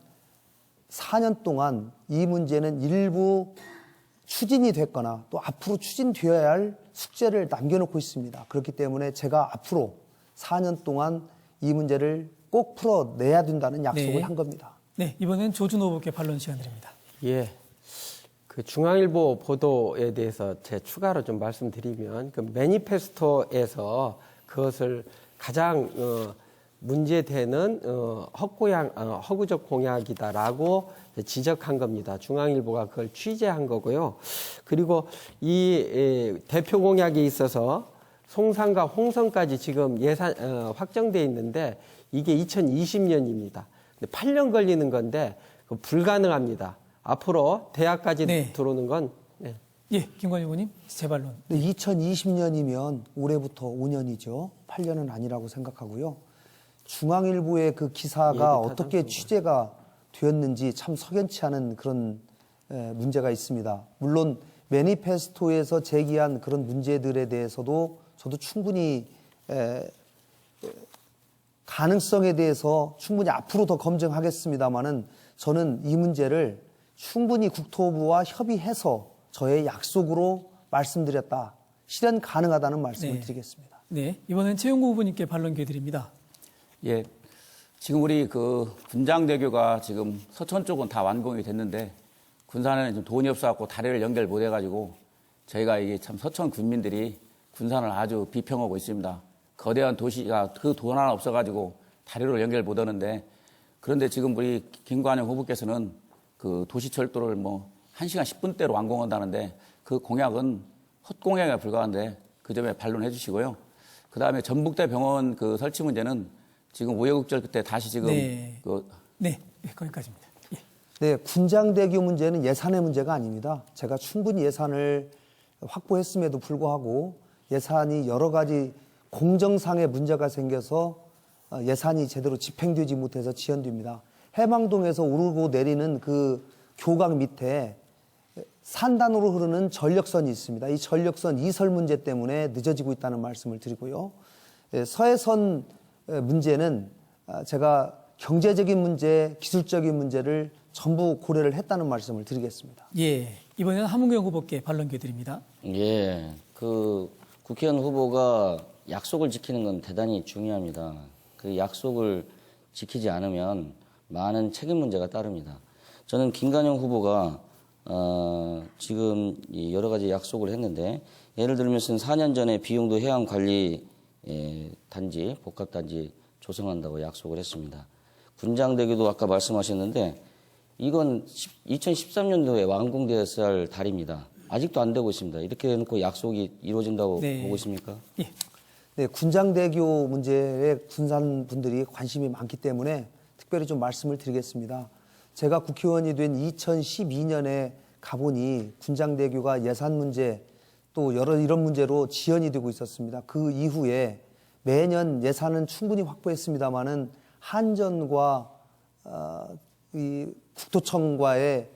[SPEAKER 6] 4년 동안 이 문제는 일부 추진이 됐거나 또 앞으로 추진되어야 할 숙제를 남겨놓고 있습니다. 그렇기 때문에 제가 앞으로 4년 동안 이 문제를 꼭 풀어내야 된다는 약속을
[SPEAKER 1] 네.
[SPEAKER 6] 한 겁니다.
[SPEAKER 1] 네, 이번엔 조준호 후보께 반론 시간 드립니다.
[SPEAKER 3] 예. 그 중앙일보 보도에 대해서 제 추가로 좀 말씀드리면 그 매니페스토에서 그것을 가장 문제되는 허구적 공약이다라고 지적한 겁니다. 중앙일보가 그걸 취재한 거고요. 그리고 이 대표 공약에 있어서 송산과 홍성까지 지금 예산 확정돼 있는데 이게 2020년입니다. 8년 걸리는 건데 불가능합니다. 앞으로 대학까지
[SPEAKER 1] 네.
[SPEAKER 3] 들어오는 건
[SPEAKER 1] 예, 김관영 후보님 재반론.
[SPEAKER 6] 2020년이면 올해부터 5년이죠. 8년은 아니라고 생각하고요. 중앙일보의 그 기사가 어떻게 취재가 되었는지 참 석연치 않은 그런 문제가 있습니다. 물론 매니페스토에서 제기한 그런 문제들에 대해서도 저도 충분히 가능성에 대해서 충분히 앞으로 더 검증하겠습니다마는 저는 이 문제를 충분히 국토부와 협의해서 저의 약속으로 말씀드렸다. 실현 가능하다는 말씀을 드리겠습니다.
[SPEAKER 1] 네, 이번엔 최용구 후보님께 반론 기회 드립니다.
[SPEAKER 4] 예, 지금 우리 그 군장대교가 지금 서천 쪽은 다 완공이 됐는데 군산에는 좀 돈이 없어갖고 다리를 연결 못 해가지고 저희가 이게 참 서천 군민들이 군산을 아주 비평하고 있습니다. 거대한 도시가 그 돈 하나 없어가지고 다리로 연결 못 하는데 그런데 지금 우리 김관영 후보께서는 그 도시철도를 뭐 1시간 10분대로 완공한다는데 그 공약은 헛공약에 불과한데 그 점에 반론해 주시고요. 그 다음에 전북대 병원 그 설치 문제는 지금 우여곡절 끝에 다시 지금
[SPEAKER 1] 네, 거기까지입니다. 예.
[SPEAKER 6] 네, 군장대교 문제는 예산의 문제가 아닙니다. 제가 충분히 예산을 확보했음에도 불구하고 예산이 여러 가지 공정상의 문제가 생겨서 예산이 제대로 집행되지 못해서 지연됩니다. 해망동에서 오르고 내리는 그 교각 밑에 산단으로 흐르는 전력선이 있습니다. 이 전력선 이설 문제 때문에 늦어지고 있다는 말씀을 드리고요. 서해선 문제는 제가 경제적인 문제, 기술적인 문제를 전부 고려를 했다는 말씀을 드리겠습니다.
[SPEAKER 1] 예, 이번에는 함은경 후보께 반론 기회 드립니다.
[SPEAKER 5] 예, 그 국회의원 후보가 약속을 지키는 건 대단히 중요합니다. 그 약속을 지키지 않으면 많은 책임 문제가 따릅니다. 저는 김관영 후보가 지금 여러 가지 약속을 했는데 예를 들면서 4년 전에 비용도 해양관리 단지, 복합단지 조성한다고 약속을 했습니다. 군장대교도 아까 말씀하셨는데 이건 2013년도에 완공되었어야 할 다리입니다. 아직도 안 되고 있습니다. 이렇게 해놓고 약속이 이루어진다고 보고 있습니까?
[SPEAKER 1] 예.
[SPEAKER 6] 네, 군장대교 문제에 군산 분들이 관심이 많기 때문에 특별히 좀 말씀을 드리겠습니다. 제가 국회의원이 된 2012년에 가보니 군장대교가 예산 문제 또 여러 이런 문제로 지연이 되고 있었습니다. 그 이후에 매년 예산은 충분히 확보했습니다마는 한전과 이 국토청과의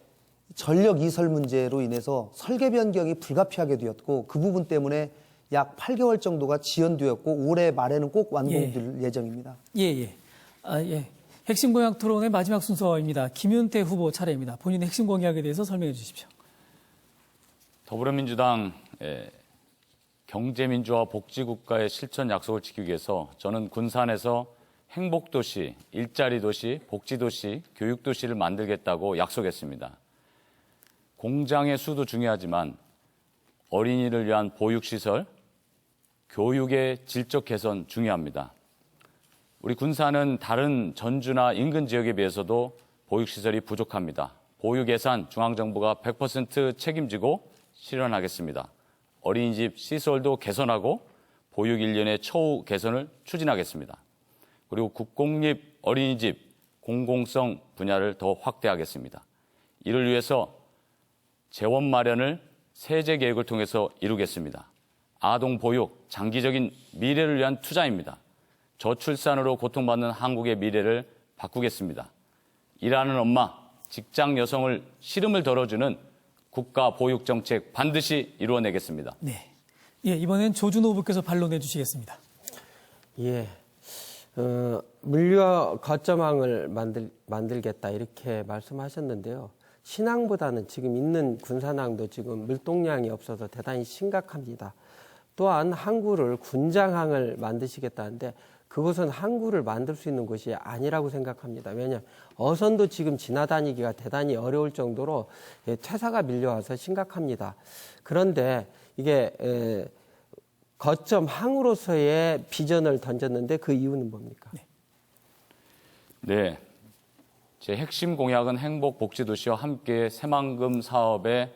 [SPEAKER 6] 전력 이설 문제로 인해서 설계 변경이 불가피하게 되었고 그 부분 때문에 약 8개월 정도가 지연되었고 올해 말에는 꼭 완공될 예정입니다.
[SPEAKER 1] 예. 핵심 공약 토론의 마지막 순서입니다. 김윤태 후보 차례입니다. 본인의 핵심 공약에 대해서 설명해 주십시오.
[SPEAKER 2] 더불어민주당 경제민주화 복지국가의 실천 약속을 지키기 위해서 저는 군산에서 행복도시, 일자리도시, 복지도시, 교육도시를 만들겠다고 약속했습니다. 공장의 수도 중요하지만 어린이를 위한 보육시설, 교육의 질적 개선 중요합니다. 우리 군산은 다른 전주나 인근 지역에 비해서도 보육시설이 부족합니다. 보육 예산 중앙정부가 100% 책임지고 실현하겠습니다. 어린이집 시설도 개선하고 보육 인력의 처우 개선을 추진하겠습니다. 그리고 국공립 어린이집 공공성 분야를 더 확대하겠습니다. 이를 위해서 재원 마련을 세제 계획을 통해서 이루겠습니다. 아동 보육, 장기적인 미래를 위한 투자입니다. 저출산으로 고통받는 한국의 미래를 바꾸겠습니다. 일하는 엄마, 직장 여성을 시름을 덜어주는 국가 보육 정책 반드시 이루어내겠습니다.
[SPEAKER 1] 네. 이번엔 조준호 후보께서 반론해 주시겠습니다.
[SPEAKER 3] 물류 거점항을 만들겠다 이렇게 말씀하셨는데요. 신항보다는 지금 있는 군산항도 지금 물동량이 없어서 대단히 심각합니다. 또한 항구를 군장항을 만드시겠다는데 그것은 항구를 만들 수 있는 곳이 아니라고 생각합니다. 왜냐하면 어선도 지금 지나다니기가 대단히 어려울 정도로 퇴사가 밀려와서 심각합니다. 그런데 이게 거점 항으로서의 비전을 던졌는데 그 이유는 뭡니까?
[SPEAKER 2] 네. 제 핵심 공약은 행복복지도시와 함께 새만금 사업의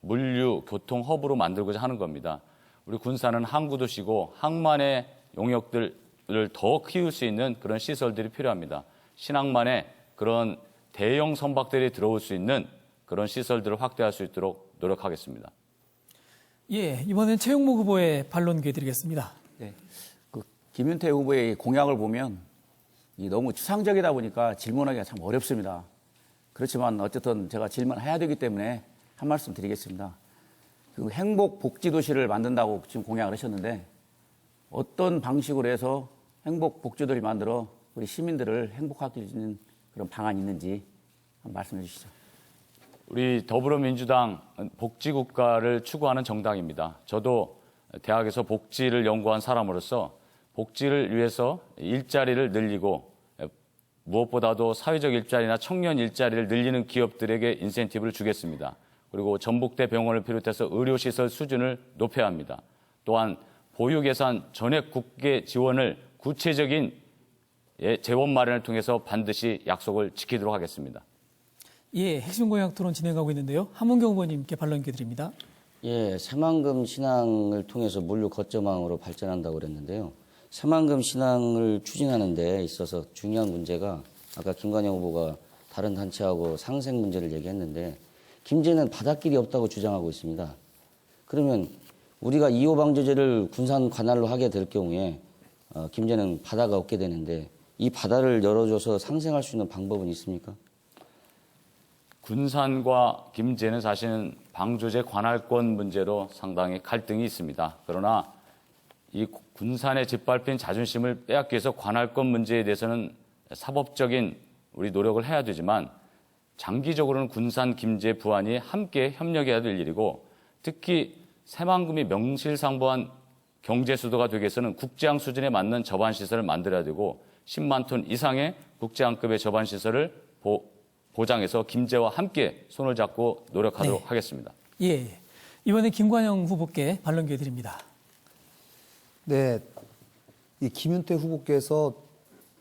[SPEAKER 2] 물류, 교통 허브로 만들고자 하는 겁니다. 우리 군산은 항구도시고 항만의 용역들을 더 키울 수 있는 그런 시설들이 필요합니다. 신항만에 그런 대형 선박들이 들어올 수 있는 그런 시설들을 확대할 수 있도록 노력하겠습니다.
[SPEAKER 1] 이번엔 최용목 후보의 반론 기회 드리겠습니다.
[SPEAKER 4] 네. 김윤태 후보의 공약을 보면 너무 추상적이다 보니까 질문하기가 참 어렵습니다. 그렇지만 어쨌든 제가 질문해야 되기 때문에 한 말씀 드리겠습니다. 행복복지도시를 만든다고 지금 공약을 하셨는데 어떤 방식으로 해서 행복복지도를 만들어 우리 시민들을 행복하게 해주는 그런 방안이 있는지 한번 말씀해 주시죠.
[SPEAKER 2] 우리 더불어민주당 복지국가를 추구하는 정당입니다. 저도 대학에서 복지를 연구한 사람으로서 복지를 위해서 일자리를 늘리고 무엇보다도 사회적 일자리나 청년 일자리를 늘리는 기업들에게 인센티브를 주겠습니다. 그리고 전북대 병원을 비롯해서 의료시설 수준을 높여야 합니다. 또한 보육예산 전액 국계 지원을 구체적인 재원 마련을 통해서 반드시 약속을 지키도록 하겠습니다.
[SPEAKER 1] 핵심 공약 토론 진행하고 있는데요. 함은경 후보님께 반론 기회 드립니다.
[SPEAKER 5] 새만금 신항을 통해서 물류 거점항으로 발전한다고 그랬는데요. 새만금 신항을 추진하는 데 있어서 중요한 문제가 아까 김관영 후보가 다른 단체하고 상생 문제를 얘기했는데 김제는 바닷길이 없다고 주장하고 있습니다. 그러면 우리가 2호 방조제를 군산 관할로 하게 될 경우에 김제는 바다가 없게 되는데 이 바다를 열어줘서 상생할 수 있는 방법은 있습니까?
[SPEAKER 2] 군산과 김제는 사실은 방조제 관할권 문제로 상당히 갈등이 있습니다. 그러나 이 군산에 짓밟힌 자존심을 빼앗기 위해서 관할권 문제에 대해서는 사법적인 우리 노력을 해야 되지만 장기적으로는 군산, 김제, 부안이 함께 협력해야 될 일이고 특히 새만금이 명실상부한 경제수도가 되기 위해서는 국제항 수준에 맞는 저반시설을 만들어야 되고 10만 톤 이상의 국제항급의 저반시설을 보장해서 김제와 함께 손을 잡고 노력하도록 하겠습니다.
[SPEAKER 1] 이번에 김관영 후보께 반론 기회 드립니다.
[SPEAKER 6] 네, 이 김윤태 후보께서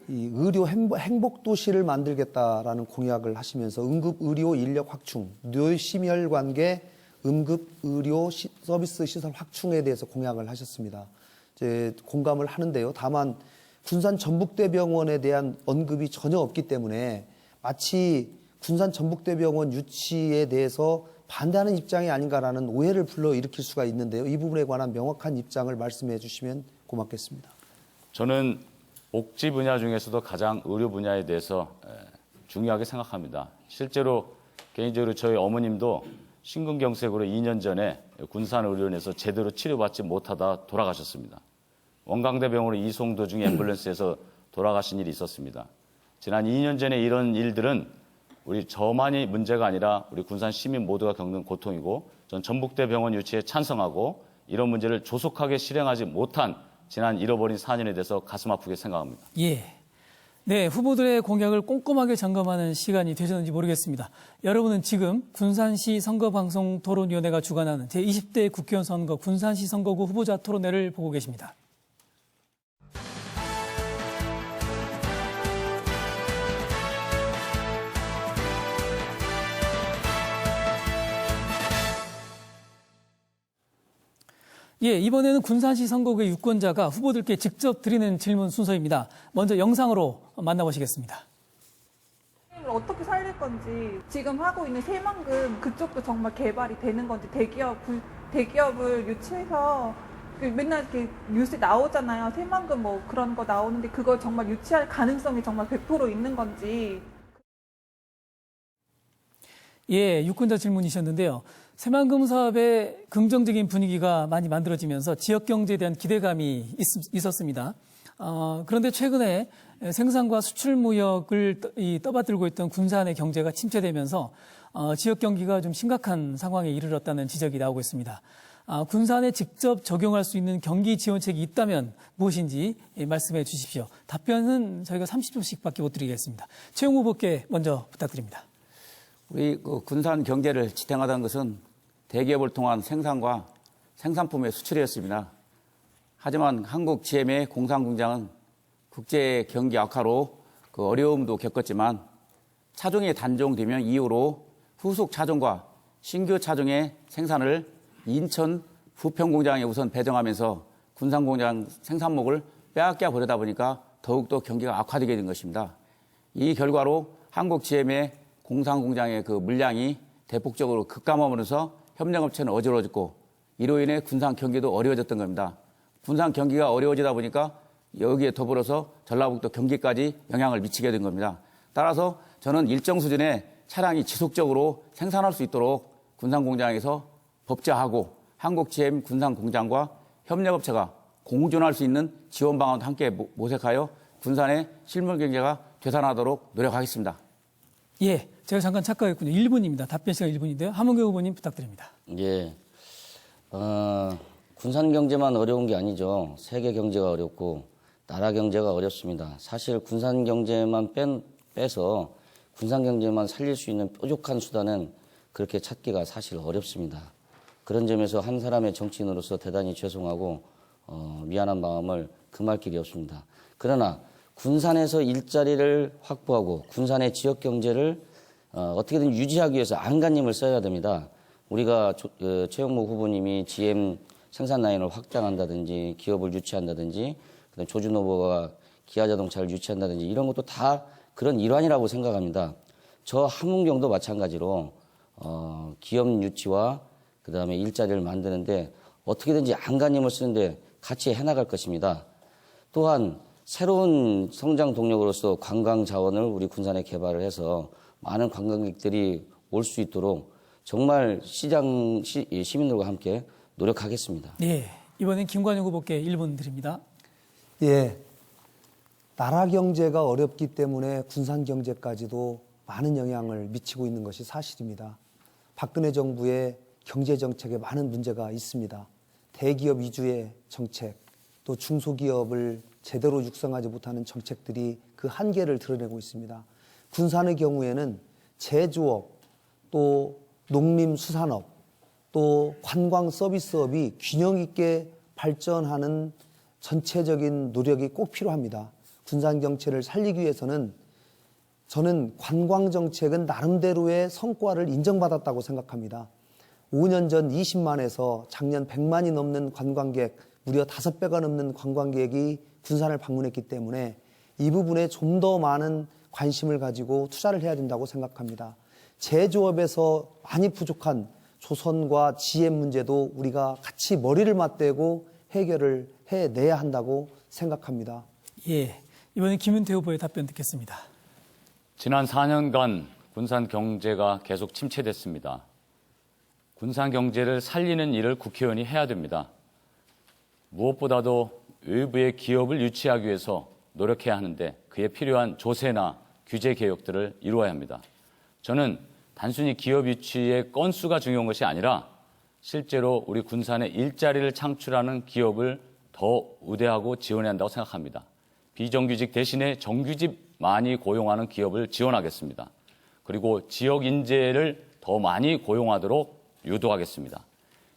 [SPEAKER 6] 이 의료 행복 도시를 만들겠다라는 공약을 하시면서 응급 의료 인력 확충, 뇌심혈 관계 응급 의료 서비스 시설 확충에 대해서 공약을 하셨습니다. 이제 공감을 하는데요. 다만 군산 전북대병원에 대한 언급이 전혀 없기 때문에 마치 군산 전북대병원 유치에 대해서 반대하는 입장이 아닌가라는 오해를 불러일으킬 수가 있는데요. 이 부분에 관한 명확한 입장을 말씀해 주시면 고맙겠습니다.
[SPEAKER 2] 저는 복지 분야 중에서도 가장 의료 분야에 대해서 중요하게 생각합니다. 실제로 개인적으로 저희 어머님도 심근경색으로 2년 전에 군산의료원에서 제대로 치료받지 못하다 돌아가셨습니다. 원광대병원으로 이송 도중에 앰뷸런스에서 돌아가신 일이 있었습니다. 지난 2년 전에 이런 일들은 우리 저만이 문제가 아니라 우리 군산 시민 모두가 겪는 고통이고, 전 전북대병원 유치에 찬성하고 이런 문제를 조속하게 실행하지 못한 지난 잃어버린 4년에 대해서 가슴 아프게 생각합니다.
[SPEAKER 1] 예. 네, 후보들의 공약을 꼼꼼하게 점검하는 시간이 되셨는지 모르겠습니다. 여러분은 지금 군산시 선거방송토론위원회가 주관하는 제20대 국회의원 선거 군산시 선거구 후보자 토론회를 보고 계십니다. 예, 이번에는 군산시 선거구의 유권자가 후보들께 직접 드리는 질문 순서입니다. 먼저 영상으로 만나보시겠습니다.
[SPEAKER 7] 어떻게 살릴 건지, 지금 하고 있는 새만금 그쪽도 정말 개발이 되는 건지, 대기업을 유치해서 맨날 이렇게 뉴스에 나오잖아요. 새만금 뭐 그런 거 나오는데 그걸 정말 유치할 가능성이 정말 100% 있는 건지.
[SPEAKER 1] 예, 유권자 질문이셨는데요. 새만금 사업의 긍정적인 분위기가 많이 만들어지면서 지역 경제에 대한 기대감이 있었습니다. 그런데 최근에 생산과 수출 무역을 떠받들고 있던 군산의 경제가 침체되면서 지역 경기가 좀 심각한 상황에 이르렀다는 지적이 나오고 있습니다. 군산에 직접 적용할 수 있는 경기 지원책이 있다면 무엇인지 말씀해 주십시오. 답변은 저희가 30초씩밖에 못 드리겠습니다. 최용 후보께 먼저 부탁드립니다.
[SPEAKER 4] 우리 군산 경제를 지탱하던 것은 대기업을 통한 생산과 생산품의 수출이었습니다. 하지만 한국 GM의 공산공장은 국제 경기 악화로 어려움도 겪었지만 차종이 단종되면 이후로 후속 차종과 신규 차종의 생산을 인천 부평공장에 우선 배정하면서 군산공장 생산목을 빼앗겨 버리다 보니까 더욱더 경기가 악화되게 된 것입니다. 이 결과로 한국 GM의 공산공장의 물량이 대폭적으로 급감하면서 협력업체는 어지러워졌고, 이로 인해 군산 경기도 어려워졌던 겁니다. 군산 경기가 어려워지다 보니까 여기에 더불어서 전라북도 경기까지 영향을 미치게 된 겁니다. 따라서 저는 일정 수준의 차량이 지속적으로 생산할 수 있도록 군산공장에서 법제하고 한국 GM 군산공장과 협력업체가 공존할 수 있는 지원 방안도 함께 모색하여 군산의 실물 경제가 되살아나도록 노력하겠습니다.
[SPEAKER 1] 예, 제가 잠깐 착각했군요. 1분입니다. 답변 시간 1분인데요. 함은경 후보님 부탁드립니다.
[SPEAKER 5] 예. 군산 경제만 어려운 게 아니죠. 세계 경제가 어렵고 나라 경제가 어렵습니다. 사실 군산 경제만 빼서 군산 경제만 살릴 수 있는 뾰족한 수단은 그렇게 찾기가 사실 어렵습니다. 그런 점에서 한 사람의 정치인으로서 대단히 죄송하고 미안한 마음을 금할 길이 없습니다. 그러나 군산에서 일자리를 확보하고 군산의 지역 경제를 어떻게든 유지하기 위해서 안간힘을 써야 됩니다. 우리가 최영목 후보님이 GM 생산 라인을 확장한다든지 기업을 유치한다든지 그다음에 조준 후보가 기아자동차를 유치한다든지 이런 것도 다 그런 일환이라고 생각합니다. 저 함은경도 마찬가지로 기업 유치와 그다음에 일자리를 만드는데 어떻게든지 안간힘을 쓰는데 같이 해나갈 것입니다. 또한 새로운 성장 동력으로서 관광 자원을 우리 군산에 개발을 해서 많은 관광객들이 올 수 있도록 정말 시민들과 함께 노력하겠습니다.
[SPEAKER 1] 네, 이번엔 김관영 후보께 1분 드립니다.
[SPEAKER 6] 예, 나라 경제가 어렵기 때문에 군산 경제까지도 많은 영향을 미치고 있는 것이 사실입니다. 박근혜 정부의 경제 정책에 많은 문제가 있습니다. 대기업 위주의 정책, 또 중소기업을 제대로 육성하지 못하는 정책들이 그 한계를 드러내고 있습니다. 군산의 경우에는 제조업, 또 농림수산업, 또 관광 서비스업이 균형 있게 발전하는 전체적인 노력이 꼭 필요합니다. 군산 경제를 살리기 위해서는 저는 관광 정책은 나름대로의 성과를 인정받았다고 생각합니다. 5년 전 20만에서 작년 100만이 넘는 관광객, 무려 5배가 넘는 관광객이 군산을 방문했기 때문에 이 부분에 좀 더 많은 관심을 가지고 투자를 해야 된다고 생각합니다. 제조업에서 많이 부족한 조선과 GM 문제도 우리가 같이 머리를 맞대고 해결을 해내야 한다고 생각합니다.
[SPEAKER 1] 예, 이번엔 김윤태 후보의 답변 듣겠습니다.
[SPEAKER 2] 지난 4년간 군산 경제가 계속 침체됐습니다. 군산 경제를 살리는 일을 국회의원이 해야 됩니다. 무엇보다도 외부의 기업을 유치하기 위해서 노력해야 하는데 그에 필요한 조세나 규제 개혁들을 이루어야 합니다. 저는 단순히 기업 유치의 건수가 중요한 것이 아니라 실제로 우리 군산에 일자리를 창출하는 기업을 더 우대하고 지원해야 한다고 생각합니다. 비정규직 대신에 정규직 많이 고용하는 기업을 지원하겠습니다. 그리고 지역 인재를 더 많이 고용하도록 유도하겠습니다.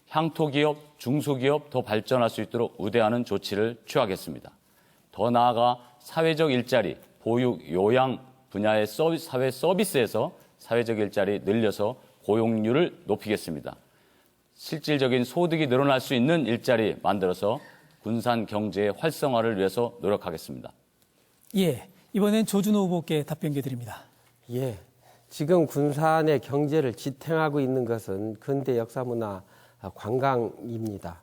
[SPEAKER 2] 향토기업, 중소기업 더 발전할 수 있도록 우대하는 조치를 취하겠습니다. 더 나아가 사회적 일자리, 보육, 요양 분야의 사회 서비스에서 사회적 일자리 늘려서 고용률을 높이겠습니다. 실질적인 소득이 늘어날 수 있는 일자리 만들어서 군산 경제의 활성화를 위해서 노력하겠습니다.
[SPEAKER 1] 예, 이번엔 조준호 후보께 답변 드립니다.
[SPEAKER 3] 예, 지금 군산의 경제를 지탱하고 있는 것은 근대 역사문화 관광입니다.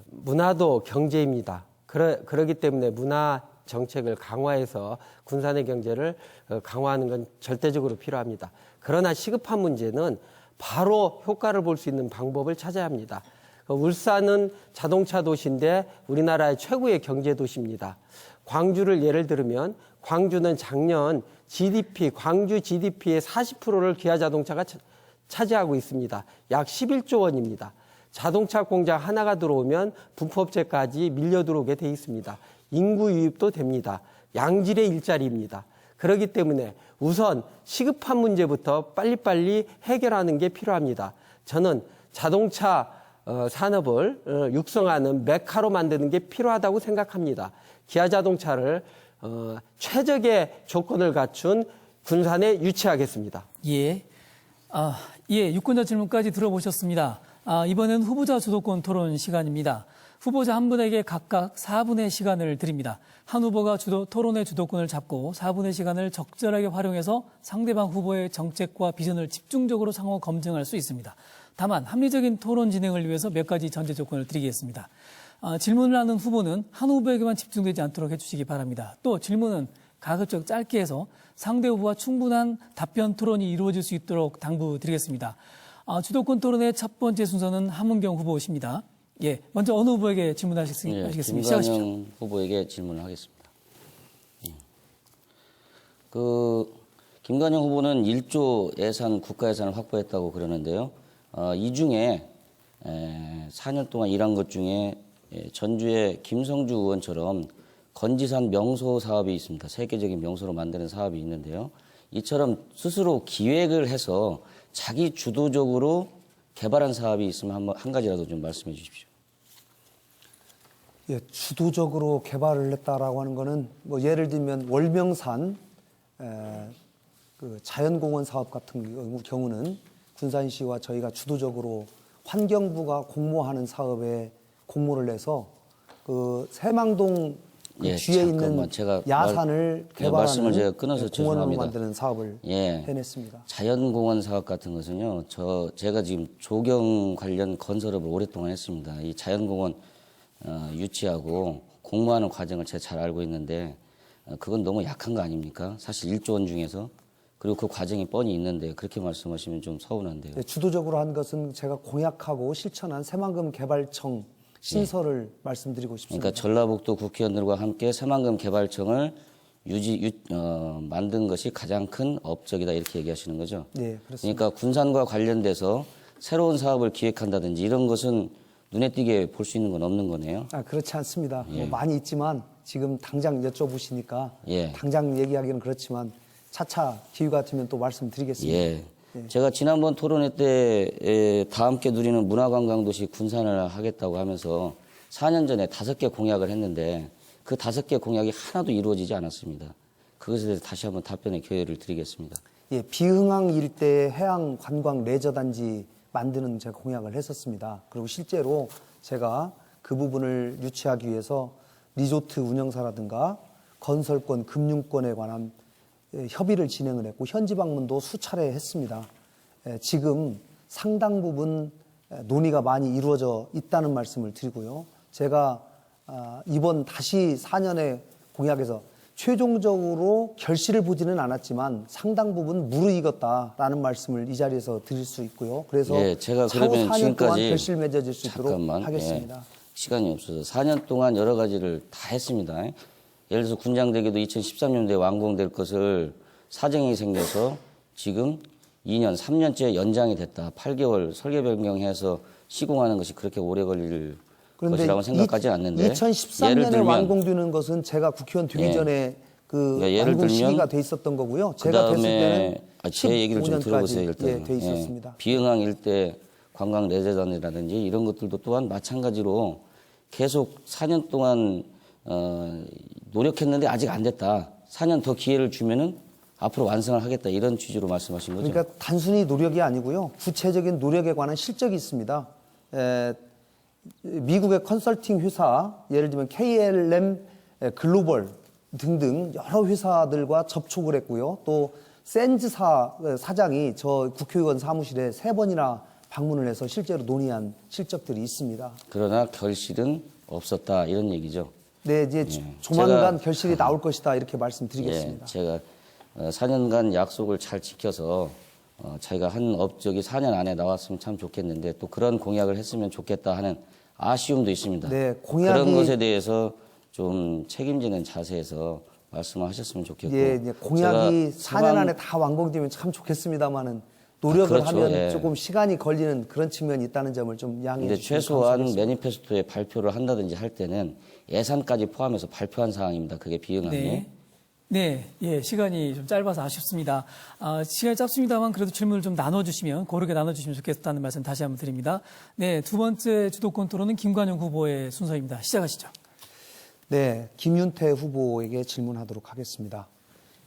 [SPEAKER 3] 문화도 경제입니다. 그렇기 때문에 문화 정책을 강화해서 군산의 경제를 강화하는 건 절대적으로 필요합니다. 그러나 시급한 문제는 바로 효과를 볼 수 있는 방법을 찾아야 합니다. 울산은 자동차 도시인데 우리나라의 최고의 경제 도시입니다. 광주를 예를 들면 광주는 작년 광주 GDP의 40%를 기아자동차가 차지하고 있습니다. 약 11조 원입니다. 자동차 공장 하나가 들어오면 분포업체까지 밀려 들어오게 돼 있습니다. 인구 유입도 됩니다. 양질의 일자리입니다. 그렇기 때문에 우선 시급한 문제부터 빨리빨리 해결하는 게 필요합니다. 저는 자동차 산업을 육성하는 메카로 만드는 게 필요하다고 생각합니다. 기아자동차를 최적의 조건을 갖춘 군산에 유치하겠습니다.
[SPEAKER 1] 예, 유권자 질문까지 들어보셨습니다. 이번엔 후보자 주도권 토론 시간입니다. 후보자 한 분에게 각각 4분의 시간을 드립니다. 한 후보가 토론의 주도권을 잡고 4분의 시간을 적절하게 활용해서 상대방 후보의 정책과 비전을 집중적으로 상호 검증할 수 있습니다. 다만 합리적인 토론 진행을 위해서 몇 가지 전제 조건을 드리겠습니다. 질문을 하는 후보는 한 후보에게만 집중되지 않도록 해주시기 바랍니다. 또 질문은 가급적 짧게 해서 상대 후보와 충분한 답변 토론이 이루어질 수 있도록 당부드리겠습니다. 주도권 토론의 첫 번째 순서는 함은경 후보십니다. 예, 먼저 어느 후보에게 질문하시겠습니까?
[SPEAKER 5] 김관영 후보에게 질문을 하겠습니다. 김관영 후보는 1조 예산, 국가 예산을 확보했다고 그러는데요. 이 중에 4년 동안 일한 것 중에 전주의 김성주 의원처럼 건지산 명소 사업이 있습니다. 세계적인 명소로 만드는 사업이 있는데요. 이처럼 스스로 기획을 해서 자기 주도적으로 개발한 사업이 있으면 한 가지라도 좀 말씀해 주십시오.
[SPEAKER 6] 예, 주도적으로 개발을 했다라고 하는 거는 뭐 예를 들면 월명산 그 자연공원 사업 같은 경우는 군산시와 저희가 주도적으로 환경부가 공모하는 사업에 공모를 해서 그 새망동 그 뒤에 있는 야산을 개발하는
[SPEAKER 5] 말씀을 제가 끊어서
[SPEAKER 6] 공원으로
[SPEAKER 5] 죄송합니다.
[SPEAKER 6] 만드는 사업을 해냈습니다.
[SPEAKER 5] 자연공원 사업 같은 것은요, 제가 지금 조경 관련 건설업을 오랫동안 했습니다. 이 자연공원 유치하고 공모하는 과정을 제가 잘 알고 있는데 그건 너무 약한 거 아닙니까? 사실 1조 원 중에서. 그리고 그 과정이 뻔히 있는데 그렇게 말씀하시면 좀 서운한데요.
[SPEAKER 6] 네, 주도적으로 한 것은 제가 공약하고 실천한 새만금 개발청 신설을 말씀드리고 싶습니다.
[SPEAKER 5] 그러니까 전라북도 국회의원들과 함께 새만금 개발청을 만든 것이 가장 큰 업적이다 이렇게 얘기하시는 거죠?
[SPEAKER 6] 네, 그렇습니다.
[SPEAKER 5] 그러니까 군산과 관련돼서 새로운 사업을 기획한다든지 이런 것은 눈에 띄게 볼 수 있는 건 없는 거네요.
[SPEAKER 6] 그렇지 않습니다. 뭐 많이 있지만 지금 당장 여쭤보시니까 당장 얘기하기는 그렇지만 차차 기회가 되면 또 말씀드리겠습니다.
[SPEAKER 5] 예. 제가 지난번 토론회 때 다 함께 누리는 문화관광도시 군산을 하겠다고 하면서 4년 전에 5개 공약을 했는데 그 5개 공약이 하나도 이루어지지 않았습니다. 그것에 대해서 다시 한번 답변의 기회를 드리겠습니다.
[SPEAKER 6] 예, 비흥항 일대 해양 관광 레저 단지 만드는 제가 공약을 했었습니다. 그리고 실제로 제가 그 부분을 유치하기 위해서 리조트 운영사라든가 건설권, 금융권에 관한 협의를 진행을 했고 현지 방문도 수차례 했습니다. 지금 상당 부분 논의가 많이 이루어져 있다는 말씀을 드리고요. 제가 이번 다시 4년의 공약에서 최종적으로 결실을 보지는 않았지만 상당 부분 무르익었다라는 말씀을 이 자리에서 드릴 수 있고요. 그래서
[SPEAKER 5] 예, 제가
[SPEAKER 6] 차후
[SPEAKER 5] 그러면
[SPEAKER 6] 4년 동안
[SPEAKER 5] 지금까지
[SPEAKER 6] 결실 맺어질 수 있도록
[SPEAKER 5] 잠깐만,
[SPEAKER 6] 하겠습니다.
[SPEAKER 5] 예, 시간이 없어서 4년 동안 여러 가지를 다 했습니다. 예를 들어서 군장대교도 2013년도에 완공될 것을 사정이 생겨서 지금 2년, 3년째 연장이 됐다. 8개월 설계 변경해서 시공하는 것이 그렇게 오래 걸릴 것이라고 생각하지 않는데
[SPEAKER 6] 2013년에 완공되는 것은 제가 국회의원 되기 전에 그 완공 시기가 돼 있었던 거고요. 제가 됐을 때는
[SPEAKER 5] 제 얘기를 좀 들어보세요. 일단
[SPEAKER 6] 돼 있었습니다.
[SPEAKER 5] 비흥항 일대 관광 레저던이라든지 이런 것들도 또한 마찬가지로 계속 4년 동안 노력했는데 아직 안 됐다. 4년 더 기회를 주면은 앞으로 완성을 하겠다. 이런 취지로 말씀하신 거죠.
[SPEAKER 6] 그러니까 단순히 노력이 아니고요. 구체적인 노력에 관한 실적이 있습니다. 미국의 컨설팅 회사, 예를 들면 KLM 글로벌 등등 여러 회사들과 접촉을 했고요. 또 센즈사 사장이 저 국회의원 사무실에 3번이나 방문을 해서 실제로 논의한 실적들이 있습니다.
[SPEAKER 5] 그러나 결실은 없었다. 이런 얘기죠.
[SPEAKER 6] 네, 이제 조만간 결실이 나올 것이다. 이렇게 말씀드리겠습니다.
[SPEAKER 5] 예, 제가 4년간 약속을 잘 지켜서 저희가 한 업적이 4년 안에 나왔으면 참 좋겠는데 또 그런 공약을 했으면 좋겠다 하는 아쉬움도 있습니다.
[SPEAKER 6] 네,
[SPEAKER 5] 그런 것에 대해서 좀 책임지는 자세에서 말씀을 하셨으면 좋겠고.
[SPEAKER 6] 예, 공약이 4년 안에 다 완공되면 참 좋겠습니다만은 노력을
[SPEAKER 5] 그렇죠,
[SPEAKER 6] 하면
[SPEAKER 5] 예.
[SPEAKER 6] 조금 시간이 걸리는 그런 측면이 있다는 점을 좀 양해해
[SPEAKER 5] 근데
[SPEAKER 6] 주시면
[SPEAKER 5] 최소한
[SPEAKER 6] 감사하겠습니다.
[SPEAKER 5] 매니페스토에 발표를 한다든지 할 때는 예산까지 포함해서 발표한 사항입니다. 그게 비응함이.
[SPEAKER 1] 네. 네, 예, 시간이 좀 짧아서 아쉽습니다. 시간이 짧습니다만 그래도 질문을 좀 나눠주시면, 고르게 나눠주시면 좋겠다는 말씀 다시 한번 드립니다. 네, 두 번째 주도권 토론은 김관영 후보의 순서입니다. 시작하시죠.
[SPEAKER 6] 네, 김윤태 후보에게 질문하도록 하겠습니다.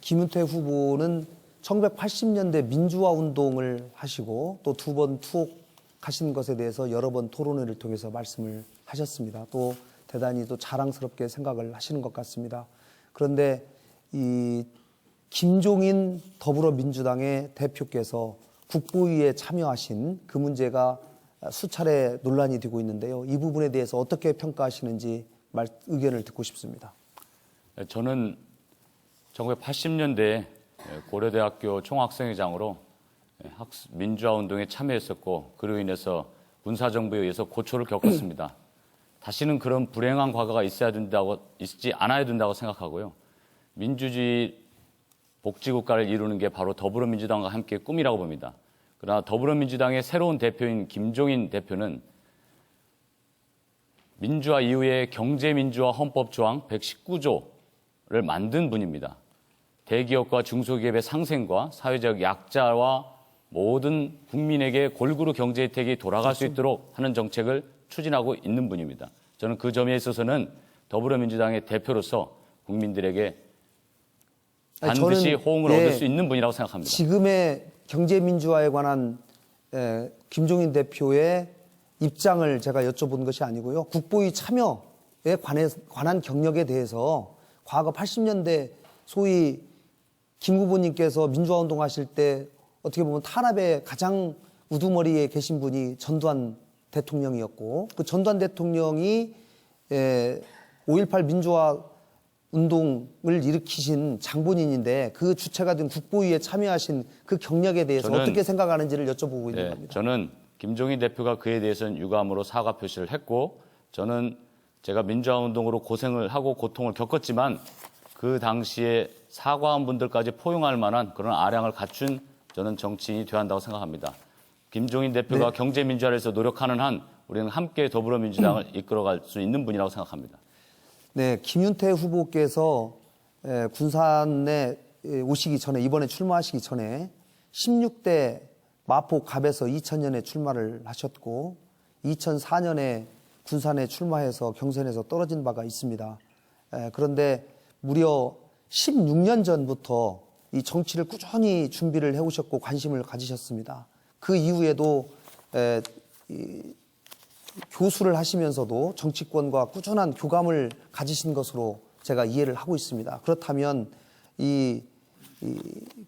[SPEAKER 6] 김윤태 후보는 1980년대 민주화 운동을 하시고 또 2번 투옥하신 것에 대해서 여러 번 토론회를 통해서 말씀을 하셨습니다. 또 대단히 또 자랑스럽게 생각을 하시는 것 같습니다. 그런데 이 김종인 더불어민주당의 대표께서 국보위에 참여하신 그 문제가 수차례 논란이 되고 있는데요. 이 부분에 대해서 어떻게 평가하시는지 의견을 듣고 싶습니다.
[SPEAKER 2] 저는 1980년대 고려대학교 총학생회장으로 민주화 운동에 참여했었고 그로 인해서 군사정부에 의해서 고초를 겪었습니다. 다시는 그런 불행한 과거가 있지 않아야 된다고 생각하고요. 민주주의 복지국가를 이루는 게 바로 더불어민주당과 함께 꿈이라고 봅니다. 그러나 더불어민주당의 새로운 대표인 김종인 대표는 민주화 이후에 경제민주화 헌법조항 119조를 만든 분입니다. 대기업과 중소기업의 상생과 사회적 약자와 모든 국민에게 골고루 경제 혜택이 돌아갈 수 있도록 하는 정책을 추진하고 있는 분입니다. 저는 그 점에 있어서는 더불어민주당의 대표로서 국민들에게 반드시 호응을 얻을 수 있는 분이라고 생각합니다.
[SPEAKER 6] 지금의 경제민주화에 관한 김종인 대표의 입장을 제가 여쭤본 것이 아니고요. 국보위 참여에 관한 경력에 대해서 과거 80년대 소위 김 후보님께서 민주화 운동하실 때 어떻게 보면 탄압의 가장 우두머리에 계신 분이 전두환 대통령이었고 그 전두환 대통령이 5.18 민주화 운동을 일으키신 장본인인데 그 주체가 된 국보위에 참여하신 그 경력에 대해서 어떻게 생각하는지를 여쭤보고 있는 겁니다.
[SPEAKER 2] 저는 김종인 대표가 그에 대해서는 유감으로 사과 표시를 했고 저는 제가 민주화 운동으로 고생을 하고 고통을 겪었지만 그 당시에 사과한 분들까지 포용할 만한 그런 아량을 갖춘 저는 정치인이 되어야 한다고 생각합니다. 김종인 대표가 경제민주화를 위해서 노력하는 한 우리는 함께 더불어민주당을 이끌어갈 수 있는 분이라고 생각합니다.
[SPEAKER 6] 네, 김윤태 후보께서 군산에 오시기 전에 이번에 출마하시기 전에 16대 마포갑에서 2000년에 출마를 하셨고 2004년에 군산에 출마해서 경선에서 떨어진 바가 있습니다. 그런데 무려 16년 전부터 이 정치를 꾸준히 준비를 해오셨고 관심을 가지셨습니다. 그 이후에도 교수를 하시면서도 정치권과 꾸준한 교감을 가지신 것으로 제가 이해를 하고 있습니다. 그렇다면 이 이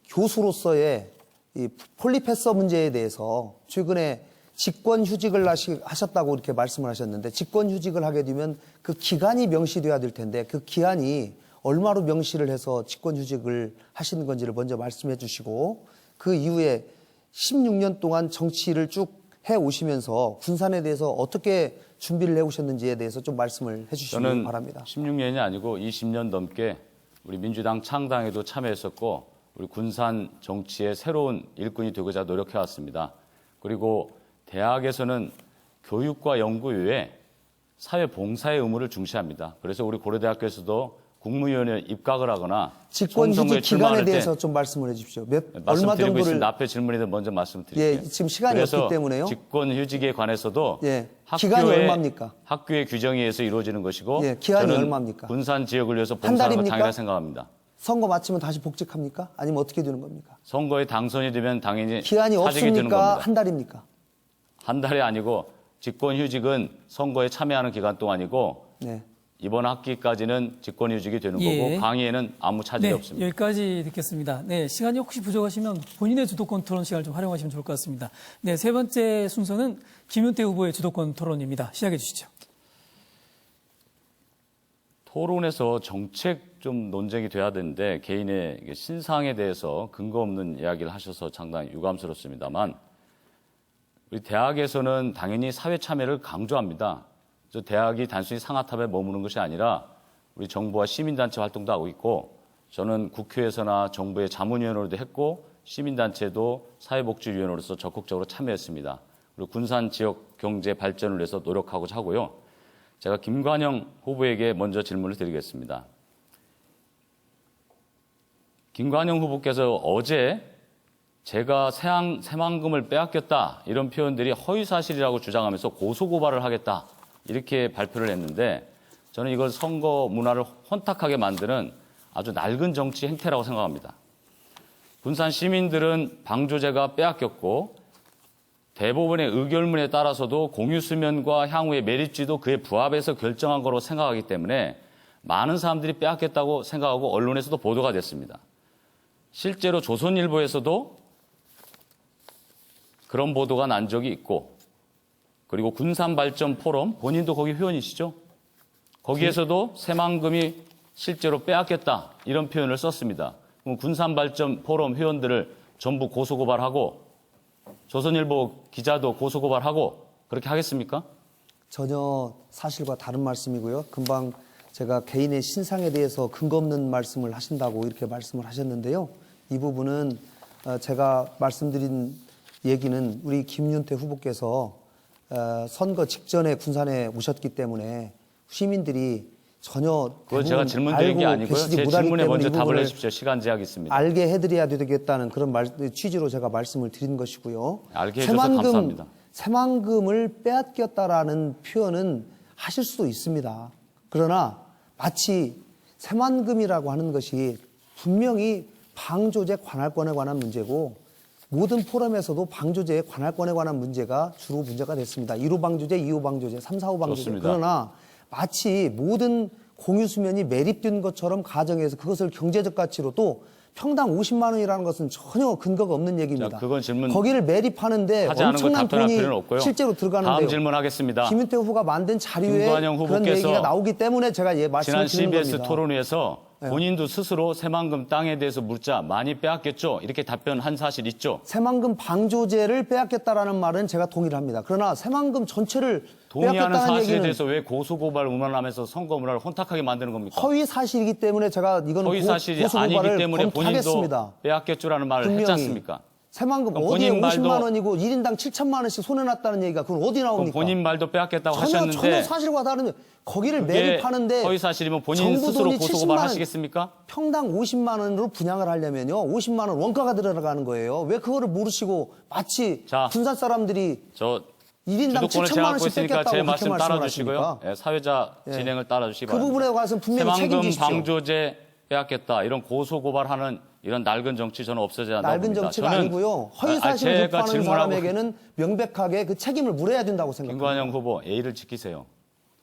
[SPEAKER 6] 교수로서의 이 폴리페서 문제에 대해서 최근에 직권휴직을 하셨다고 이렇게 말씀을 하셨는데, 직권휴직을 하게 되면 그 기간이 명시돼야 될 텐데 그 기한이 얼마로 명시를 해서 직권휴직을 하시는 건지를 먼저 말씀해 주시고, 그 이후에 16년 동안 정치를 쭉 해 오시면서 군산에 대해서 어떻게 준비를 해 오셨는지에 대해서 좀 말씀을 해 주시기
[SPEAKER 2] 저는
[SPEAKER 6] 바랍니다.
[SPEAKER 2] 16년이 아니고 20년 넘게 우리 민주당 창당에도 참여했었고 우리 군산 정치의 새로운 일꾼이 되고자 노력해 왔습니다. 그리고 대학에서는 교육과 연구 외에 사회 봉사의 의무를 중시합니다. 그래서 우리 고려대학교에서도 국무위원회 입각을 하거나
[SPEAKER 6] 직권휴직
[SPEAKER 2] 총선거에
[SPEAKER 6] 기간에
[SPEAKER 2] 출마할 때
[SPEAKER 6] 대해서 좀 말씀을 해주십시오. 얼마
[SPEAKER 2] 말씀드리고
[SPEAKER 6] 정도를
[SPEAKER 2] 있습니다. 앞에 질문에도 먼저 말씀드릴게요.
[SPEAKER 6] 예, 지금 시간이
[SPEAKER 2] 그래서
[SPEAKER 6] 없기 때문에요.
[SPEAKER 2] 직권휴직에 관해서도
[SPEAKER 6] 예, 기간이 얼마입니까?
[SPEAKER 2] 학교의 규정에 의해서 이루어지는 것이고
[SPEAKER 6] 예, 기한이
[SPEAKER 2] 저는
[SPEAKER 6] 얼마입니까?
[SPEAKER 2] 군산 지역을 위해서
[SPEAKER 6] 한
[SPEAKER 2] 봉사하는 거
[SPEAKER 6] 달입니까?
[SPEAKER 2] 당연하게 생각합니다.
[SPEAKER 6] 선거 마치면 다시 복직합니까? 아니면 어떻게 되는 겁니까?
[SPEAKER 2] 선거에 당선이 되면 당연히
[SPEAKER 6] 기한이
[SPEAKER 2] 사직이 되는
[SPEAKER 6] 없습니까?
[SPEAKER 2] 겁니다.
[SPEAKER 6] 한 달입니까?
[SPEAKER 2] 한 달이 아니고 직권휴직은 선거에 참여하는 기간 동안이고
[SPEAKER 6] 네.
[SPEAKER 2] 이번 학기까지는 직권휴직이 되는
[SPEAKER 1] 예.
[SPEAKER 2] 거고 강의에는 아무 차질이
[SPEAKER 1] 네,
[SPEAKER 2] 없습니다.
[SPEAKER 1] 여기까지 듣겠습니다. 네, 시간이 혹시 부족하시면 본인의 주도권 토론 시간을 좀 활용하시면 좋을 것 같습니다. 네, 세 번째 순서는 김윤태 후보의 주도권 토론입니다. 시작해 주시죠.
[SPEAKER 2] 토론에서 정책 좀 논쟁이 돼야 되는데 개인의 신상에 대해서 근거 없는 이야기를 하셔서 상당히 유감스럽습니다만 우리 대학에서는 당연히 사회 참여를 강조합니다. 그래서 대학이 단순히 상하탑에 머무는 것이 아니라 우리 정부와 시민단체 활동도 하고 있고 저는 국회에서나 정부의 자문위원으로도 했고 시민단체도 사회복지위원으로서 적극적으로 참여했습니다. 그리고 군산 지역 경제 발전을 위해서 노력하고자 하고요. 제가 김관영 후보에게 먼저 질문을 드리겠습니다. 김관영 후보께서 어제 제가 새만금을 빼앗겼다 이런 표현들이 허위사실이라고 주장하면서 고소고발을 하겠다 이렇게 발표를 했는데 저는 이걸 선거 문화를 혼탁하게 만드는 아주 낡은 정치 행태라고 생각합니다. 군산 시민들은 방조제가 빼앗겼고 대법원의 의결문에 따라서도 공유수면과 향후의 매립지도 그에 부합해서 결정한 거로 생각하기 때문에 많은 사람들이 빼앗겼다고 생각하고 언론에서도 보도가 됐습니다. 실제로 조선일보에서도 그런 보도가 난 적이 있고 그리고 군산발전포럼 본인도 거기 회원이시죠? 거기에서도 새만금이 실제로 빼앗겼다 이런 표현을 썼습니다. 그럼 군산발전포럼 회원들을 전부 고소고발하고 조선일보 기자도 고소고발하고 그렇게 하겠습니까?
[SPEAKER 6] 전혀 사실과 다른 말씀이고요. 금방 제가 개인의 신상에 대해서 근거 없는 말씀을 하신다고 이렇게 말씀을 하셨는데요. 이 부분은 제가 말씀드린 얘기는 우리 김윤태 후보께서 선거 직전에 군산에 오셨기 때문에 시민들이 전혀
[SPEAKER 2] 그건 제가 질문 드린 게 아니고요. 제 질문에 먼저 답을 해주십시오. 시간 제약이 있습니다.
[SPEAKER 6] 알게 해드려야 되겠다는 그런 취지로 제가 말씀을 드린 것이고요.
[SPEAKER 2] 알게 해줘서 감사합니다.
[SPEAKER 6] 새만금을 빼앗겼다라는 표현은 하실 수도 있습니다. 그러나 마치 새만금이라고 하는 것이 분명히 방조제 관할권에 관한 문제고 모든 포럼에서도 방조제의 관할권에 관한 문제가 주로 문제가 됐습니다. 1호 방조제, 2호 방조제, 3, 4호 방조제.
[SPEAKER 2] 좋습니다.
[SPEAKER 6] 그러나 마치 모든 공유수면이 매립된 것처럼 가정해서 그것을 경제적 가치로 또 평당 50만 원이라는 것은 전혀 근거가 없는 얘기입니다.
[SPEAKER 2] 자, 그건 질문
[SPEAKER 6] 거기를 매립하는데
[SPEAKER 2] 하지 않은 거
[SPEAKER 6] 엄청난
[SPEAKER 2] 답변할
[SPEAKER 6] 돈이
[SPEAKER 2] 필요는 없고요.
[SPEAKER 6] 실제로 들어가는데요.
[SPEAKER 2] 다음 질문하겠습니다.
[SPEAKER 6] 김윤태 후보가 만든 자료에
[SPEAKER 2] 김관영
[SPEAKER 6] 그런
[SPEAKER 2] 후보께서
[SPEAKER 6] 얘기가 나오기 때문에 제가 말씀을
[SPEAKER 2] 지난
[SPEAKER 6] 드리는
[SPEAKER 2] CBS
[SPEAKER 6] 겁니다.
[SPEAKER 2] 토론회에서 본인도 스스로 새만금 땅에 대해서 묻자 많이 빼앗겼죠? 이렇게 답변한 사실 있죠?
[SPEAKER 6] 새만금 방조제를 빼앗겼다라는 말은 제가 동의를 합니다. 그러나 새만금 전체를
[SPEAKER 2] 동의하는
[SPEAKER 6] 빼앗겼다는
[SPEAKER 2] 사실에
[SPEAKER 6] 얘기는
[SPEAKER 2] 대해서 왜 고소고발 운운하면서 선거 문화를 혼탁하게 만드는 겁니까?
[SPEAKER 6] 허위 사실이기 때문에 제가 이거는
[SPEAKER 2] 허위 사실이 아니기
[SPEAKER 6] 고소고발을
[SPEAKER 2] 때문에 본인도
[SPEAKER 6] 검토하겠습니다.
[SPEAKER 2] 빼앗겼죠라는 말을 했지
[SPEAKER 6] 분명히
[SPEAKER 2] 않습니까?
[SPEAKER 6] 새만금
[SPEAKER 2] 그럼
[SPEAKER 6] 어디에
[SPEAKER 2] 본인
[SPEAKER 6] 50만 원이고 1인당 7천만 원씩 손해났다는 얘기가 그건 어디
[SPEAKER 2] 그럼
[SPEAKER 6] 나옵니까?
[SPEAKER 2] 본인 말도 빼앗겼다고
[SPEAKER 6] 전혀
[SPEAKER 2] 하셨는데
[SPEAKER 6] 사실과 다른 거기를
[SPEAKER 2] 그게
[SPEAKER 6] 매립하는데
[SPEAKER 2] 허위 사실이면 본인
[SPEAKER 6] 정부
[SPEAKER 2] 스스로
[SPEAKER 6] 돈이
[SPEAKER 2] 고소고발
[SPEAKER 6] 70만 원,
[SPEAKER 2] 하시겠습니까?
[SPEAKER 6] 평당 50만 원으로 분양을 하려면요. 50만 원 원가가 들어가는 거예요. 왜 그거를 모르시고 마치
[SPEAKER 2] 자,
[SPEAKER 6] 군산 사람들이
[SPEAKER 2] 저
[SPEAKER 6] 1인당
[SPEAKER 2] 주도권을
[SPEAKER 6] 7천만
[SPEAKER 2] 제가 갖고
[SPEAKER 6] 원씩
[SPEAKER 2] 있으니까
[SPEAKER 6] 뺏겼다고
[SPEAKER 2] 제
[SPEAKER 6] 그렇게
[SPEAKER 2] 말씀 따라주시고요.
[SPEAKER 6] 말씀하십니까?
[SPEAKER 2] 예, 사회자 진행을 따라주시기
[SPEAKER 6] 그
[SPEAKER 2] 바랍니다.
[SPEAKER 6] 부분에 관해서 분명히
[SPEAKER 2] 새만금
[SPEAKER 6] 책임지십시오.
[SPEAKER 2] 방조제 빼앗겼다 이런 고소고발하는 이런 낡은 정치 저는 없어져야 한다고
[SPEAKER 6] 낡은
[SPEAKER 2] 봅니다.
[SPEAKER 6] 정치가
[SPEAKER 2] 저는
[SPEAKER 6] 아니고요. 허위 사실을
[SPEAKER 2] 제가
[SPEAKER 6] 유포하는
[SPEAKER 2] 질문하고
[SPEAKER 6] 사람에게는 명백하게 그 책임을 물어야 된다고 생각합니다.
[SPEAKER 2] 김관영 후보 예의를 지키세요.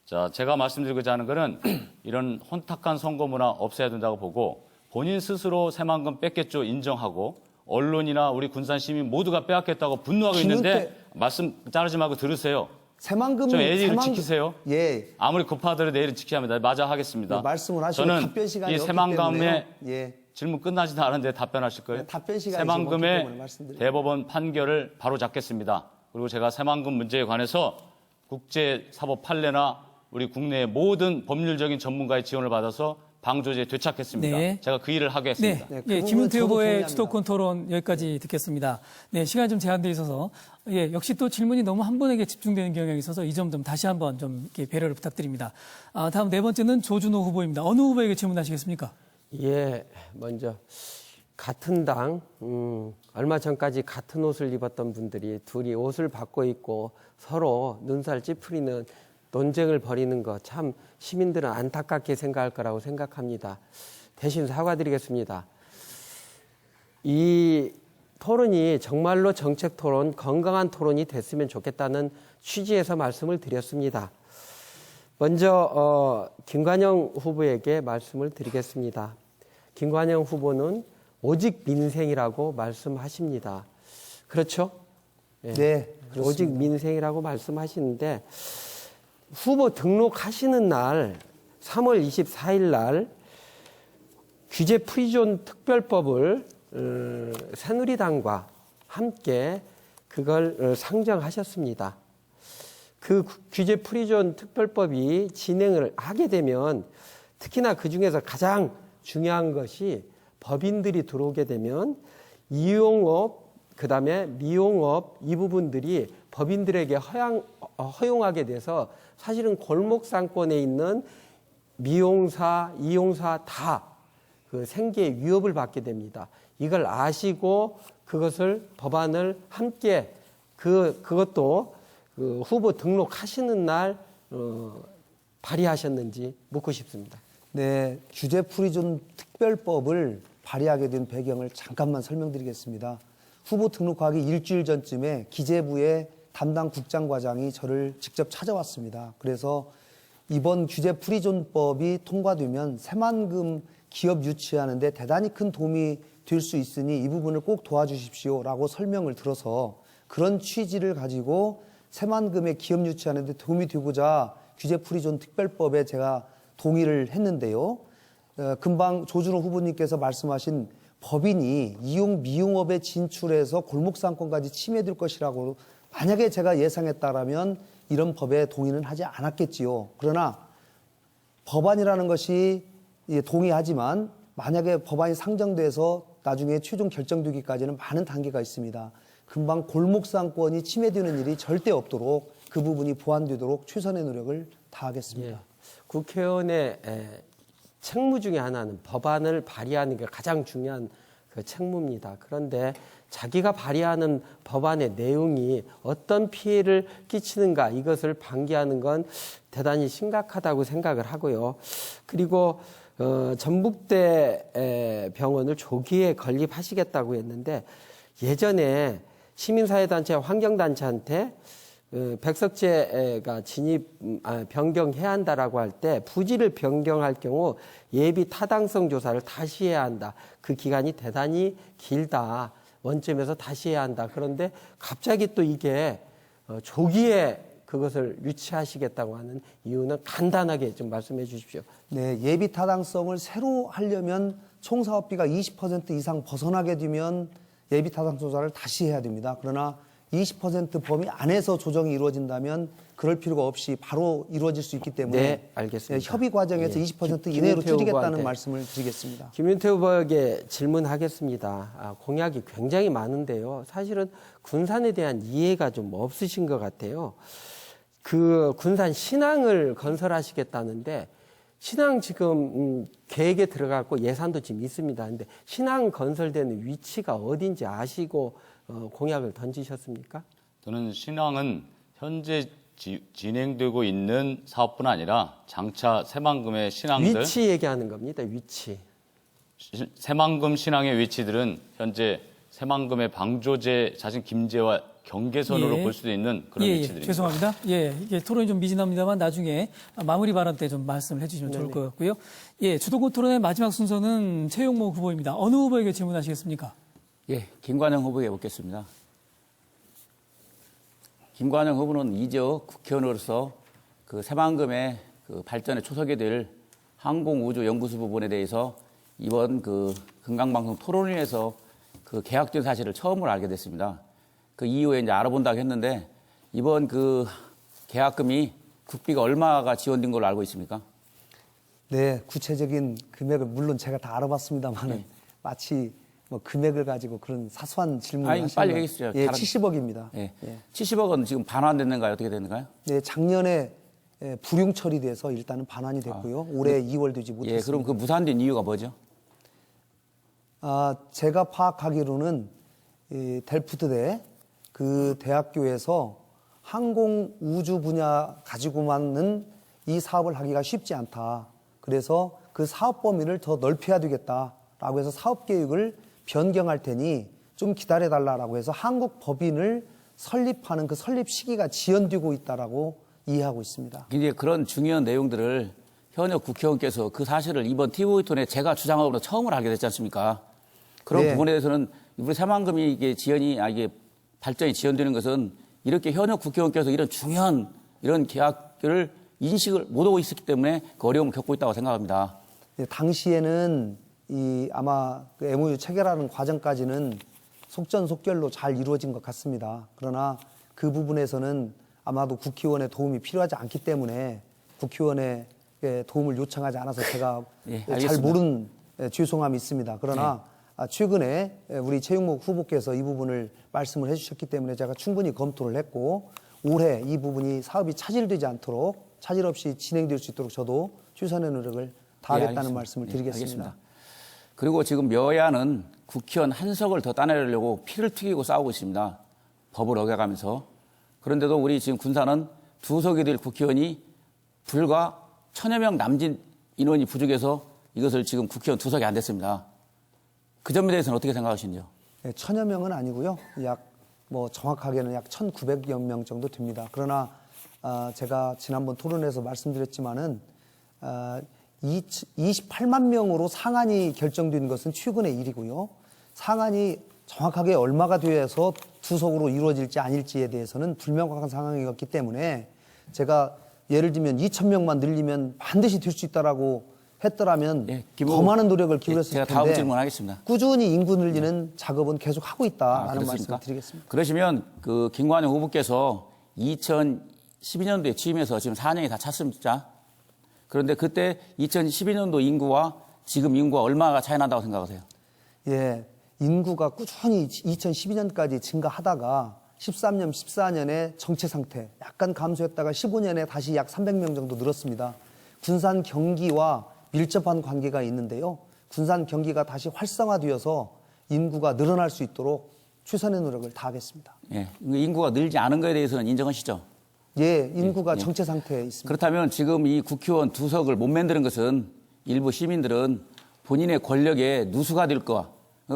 [SPEAKER 2] 자, 제가 말씀드리고자 하는 것은 이런 혼탁한 선거 문화 없애야 된다고 보고 본인 스스로 새만금 뺐겠죠 인정하고 언론이나 우리 군산 시민 모두가 빼앗겠다고 분노하고 있는데 말씀 자르지 말고 들으세요.
[SPEAKER 6] 새만금
[SPEAKER 2] 저 예의를 지키세요.
[SPEAKER 6] 예.
[SPEAKER 2] 아무리 급하더라도 내일은 지켜야 합니다. 마저 하겠습니다.
[SPEAKER 6] 네, 말씀을 하시고
[SPEAKER 2] 저는
[SPEAKER 6] 답변 시간이
[SPEAKER 2] 이
[SPEAKER 6] 없기
[SPEAKER 2] 새만금의
[SPEAKER 6] 때문에요. 예.
[SPEAKER 2] 질문 끝나지도 않은데 답변하실 거예요?
[SPEAKER 6] 네, 답변 시간이 지금 없기 때문에
[SPEAKER 2] 새만금의
[SPEAKER 6] 말씀드립니다.
[SPEAKER 2] 대법원 판결을 바로 잡겠습니다. 그리고 제가 새만금 문제에 관해서 국제사법 판례나 우리 국내의 모든 법률적인 전문가의 지원을 받아서 방조제에 되찾겠습니다.
[SPEAKER 1] 네.
[SPEAKER 2] 제가 그 일을 하겠습니다.
[SPEAKER 1] 네,
[SPEAKER 6] 그
[SPEAKER 1] 예,
[SPEAKER 6] 부분은
[SPEAKER 1] 김윤태
[SPEAKER 6] 저도
[SPEAKER 1] 후보의
[SPEAKER 6] 동의합니다.
[SPEAKER 1] 주도권 토론 여기까지 듣겠습니다. 네, 시간이 좀 제한되어 있어서 예, 역시 또 질문이 너무 한 분에게 집중되는 경향이 있어서 이 점 좀 다시 한번 좀 이렇게 배려를 부탁드립니다. 다음 네 번째는 조준호 후보입니다. 어느 후보에게 질문하시겠습니까?
[SPEAKER 3] 예, 먼저 같은 당 얼마 전까지 같은 옷을 입었던 분들이 둘이 옷을 바꿔 입고 서로 눈살 찌푸리는 논쟁을 벌이는 거 참 시민들은 안타깝게 생각할 거라고 생각합니다. 대신 사과드리겠습니다. 이 토론이 정말로 정책 토론, 건강한 토론이 됐으면 좋겠다는 취지에서 말씀을 드렸습니다. 먼저 김관영 후보에게 말씀을 드리겠습니다. 김관영 후보는 오직 민생이라고 말씀하십니다. 그렇죠? 예.
[SPEAKER 6] 네, 그렇습니다.
[SPEAKER 3] 오직 민생이라고 말씀하시는데 후보 등록하시는 날 3월 24일 날 규제 프리존 특별법을 새누리당과 함께 그걸 상정하셨습니다. 그 규제 프리존 특별법이 진행을 하게 되면 특히나 그중에서 가장 중요한 것이 법인들이 들어오게 되면 이용업, 그다음에 미용업 이 부분들이 법인들에게 허용하게 돼서 사실은 골목 상권에 있는 미용사, 이용사 다 그 생계에 위협을 받게 됩니다. 이걸 아시고 그것을 법안을 함께 그것도 그 후보 등록하시는 날 발의하셨는지 묻고 싶습니다.
[SPEAKER 6] 네, 규제 프리존 특별법을 발의하게 된 배경을 잠깐만 설명드리겠습니다. 후보 등록하기 일주일 전쯤에 기재부의 담당 국장과장이 저를 직접 찾아왔습니다. 그래서 이번 규제 프리존법이 통과되면 새만금 기업 유치하는데 대단히 큰 도움이 될 수 있으니 이 부분을 꼭 도와주십시오라고 설명을 들어서 그런 취지를 가지고 새만금의 기업 유치하는데 도움이 되고자 규제 프리존 특별법에 제가 동의를 했는데요. 금방 조준호 후보님께서 말씀하신 법인이 미용업에 진출해서 골목상권까지 침해될 것이라고 만약에 제가 예상했다라면 이런 법에 동의는 하지 않았겠지요. 그러나 법안이라는 것이 동의하지만 만약에 법안이 상정돼서 나중에 최종 결정되기까지는 많은 단계가 있습니다. 금방 골목상권이 침해되는 일이 절대 없도록 그 부분이 보완되도록 최선의 노력을 다하겠습니다.
[SPEAKER 3] 예. 국회의원의 책무 중에 하나는 법안을 발의하는 게 가장 중요한 그 책무입니다. 그런데 자기가 발의하는 법안의 내용이 어떤 피해를 끼치는가 이것을 방기하는 건 대단히 심각하다고 생각을 하고요. 그리고 전북대 병원을 조기에 건립하시겠다고 했는데 예전에 시민사회단체, 환경단체한테 백석제가 변경해야 한다라고 할 때 부지를 변경할 경우 예비 타당성 조사를 다시 해야 한다. 그 기간이 대단히 길다. 원점에서 다시 해야 한다. 그런데 갑자기 또 이게 조기에 그것을 유치하시겠다고 하는 이유는 간단하게 좀 말씀해 주십시오.
[SPEAKER 6] 네, 예비 타당성을 새로 하려면 총 사업비가 20% 이상 벗어나게 되면 예비 타당 조사를 다시 해야 됩니다. 그러나 20% 범위 안에서 조정이 이루어진다면 그럴 필요가 없이 바로 이루어질 수 있기 때문에
[SPEAKER 3] 네, 알겠습니다.
[SPEAKER 6] 네, 협의 과정에서
[SPEAKER 3] 예.
[SPEAKER 6] 20% 이내로
[SPEAKER 3] 김윤태
[SPEAKER 6] 줄이겠다는
[SPEAKER 3] 후보한테.
[SPEAKER 6] 말씀을 드리겠습니다.
[SPEAKER 3] 김윤태 후보에게 질문하겠습니다. 공약이 굉장히 많은데요. 사실은 군산에 대한 이해가 좀 없으신 것 같아요. 그 군산 신항을 건설하시겠다는데 신항 지금 계획에 들어갔고 예산도 지금 있습니다. 근데 신항 건설되는 위치가 어딘지 아시고 공약을 던지셨습니까?
[SPEAKER 2] 저는 신항은 현재 진행되고 있는 사업뿐 아니라 장차 새만금의 신항들
[SPEAKER 3] 위치 얘기하는 겁니다. 위치.
[SPEAKER 2] 새만금 신항의 위치들은 현재 새만금의 방조제 자신 김제와 경계선으로
[SPEAKER 1] 예.
[SPEAKER 2] 볼 수도 있는 그런 위치들입니다.
[SPEAKER 1] 죄송합니다. 예, 이게 토론이 좀 미진합니다만 나중에 마무리 발언 때 좀 말씀을 해주시면 좋을 것 같고요. 예, 주도권 토론의 마지막 순서는 최용모 후보입니다. 어느 후보에게 질문하시겠습니까?
[SPEAKER 4] 예, 김관영 후보에게 묻겠습니다. 김관영 후보는 이제 국회의원으로서 그 새만금의 그 발전에 초석이 될 항공우주연구소 부분에 대해서 이번 그 금강방송 토론회에서 그 계약된 사실을 처음으로 알게 됐습니다. 그 이후에 이제 알아본다고 했는데 이번 그 계약금이 국비가 얼마가 지원된 걸로 알고 있습니까?
[SPEAKER 6] 네, 구체적인 금액을 물론 제가 다 알아봤습니다만은 마치 뭐 금액을 가지고 그런 사소한 질문을
[SPEAKER 4] 아니,
[SPEAKER 6] 하시는
[SPEAKER 4] 빨리
[SPEAKER 6] 건-
[SPEAKER 4] 얘기해 주시죠.
[SPEAKER 6] 예,
[SPEAKER 4] 다른-
[SPEAKER 6] 70억입니다.
[SPEAKER 4] 예. 70억은 지금 반환됐는가요? 어떻게 됐는가요?
[SPEAKER 6] 네, 작년에 불용 처리돼서 일단은 반환이 됐고요. 올해 2월 되지
[SPEAKER 4] 예,
[SPEAKER 6] 못했습니다.
[SPEAKER 4] 그럼 그 무산된 이유가 뭐죠?
[SPEAKER 6] 제가 파악하기로는 이 델프트대 그 대학교에서 항공 우주 분야 가지고만은 이 사업을 하기가 쉽지 않다. 그래서 그 사업 범위를 더 넓혀야 되겠다라고 해서 사업 계획을 변경할 테니 좀 기다려달라라고 해서 한국 법인을 설립하는 그 설립 시기가 지연되고 있다라고 이해하고 있습니다.
[SPEAKER 4] 이제 그런 중요한 내용들을 현역 국회의원께서 그 사실을 이번 TV 토론에 제가 주장하고 처음으로 알게 됐지 않습니까? 그런
[SPEAKER 6] 네.
[SPEAKER 4] 부분에 대해서는 우리 새만금이 이게 이게 발전이 지연되는 것은 이렇게 현역 국회의원께서 이런 중요한 이런 계약을 인식을 못하고 있었기 때문에 그 어려움을 겪고 있다고 생각합니다.
[SPEAKER 6] 네, 당시에는 아마 그 MOU 체결하는 과정까지는 속전속결로 잘 이루어진 것 같습니다. 그러나 그 부분에서는 아마도 국회의원의 도움이 필요하지 않기 때문에 국회의원의 도움을 요청하지 않아서 제가
[SPEAKER 4] 예,
[SPEAKER 6] 잘
[SPEAKER 4] 알겠습니다.
[SPEAKER 6] 모르는 죄송함이 있습니다. 그러나 최근에 우리 최용목 후보께서 이 부분을 말씀을 해주셨기 때문에 제가 충분히 검토를 했고 올해 이 부분이 사업이 차질되지 않도록 차질 없이 진행될 수 있도록 저도 최선의 노력을 다하겠다는
[SPEAKER 4] 알겠습니다.
[SPEAKER 6] 말씀을
[SPEAKER 4] 예,
[SPEAKER 6] 드리겠습니다.
[SPEAKER 4] 알겠습니다. 그리고 지금 여야는 국회의원 한 석을 더 따내려고 피를 튀기고 싸우고 있습니다. 법을 어겨가면서. 그런데도 우리 지금 군사는 2석이 될 국회의원이 불과 1000여 명 남짓 인원이 부족해서 이것을 지금 국회의원 2석이 안 됐습니다. 그 점에 대해서는 어떻게 생각하시는지요?
[SPEAKER 6] 네, 1000여 명은 아니고요. 정확하게는 약 1900여 명 정도 됩니다. 그러나 제가 지난번 토론에서 말씀드렸지만은 28만 명으로 상한이 결정된 것은 최근의 일이고요. 상한이 정확하게 얼마가 되어서 2석으로 이루어질지 아닐지에 대해서는 불명확한 상황이었기 때문에 제가 예를 들면 2,000명만 늘리면 반드시 될 수 있다라고 했더라면
[SPEAKER 4] 예,
[SPEAKER 6] 더 많은 노력을 기울였을
[SPEAKER 4] 제가
[SPEAKER 6] 텐데
[SPEAKER 4] 다음 질문하겠습니다.
[SPEAKER 6] 꾸준히 인구 늘리는 작업은 계속 하고 있다라는
[SPEAKER 4] 그렇습니까?
[SPEAKER 6] 말씀을 드리겠습니다.
[SPEAKER 4] 그러시면 그 김관영 후보께서 2012년도에 취임해서 지금 4년이 다 찼습니다. 그런데 그때 2012년도 인구와 지금 인구가 얼마가 차이 난다고 생각하세요?
[SPEAKER 6] 예, 인구가 꾸준히 2012년까지 증가하다가 13년, 14년에 정체 상태 약간 감소했다가 15년에 다시 약 300명 정도 늘었습니다. 군산 경기와 밀접한 관계가 있는데요. 군산 경기가 다시 활성화되어서 인구가 늘어날 수 있도록 최선의 노력을 다하겠습니다.
[SPEAKER 4] 예, 인구가 늘지 않은 것에 대해서는 인정하시죠?
[SPEAKER 6] 예, 인구가
[SPEAKER 4] 예.
[SPEAKER 6] 정체 상태에 있습니다.
[SPEAKER 4] 그렇다면 지금 이 국회의원 2석을 못 만드는 것은 일부 시민들은 본인의 권력에 누수가 될 거,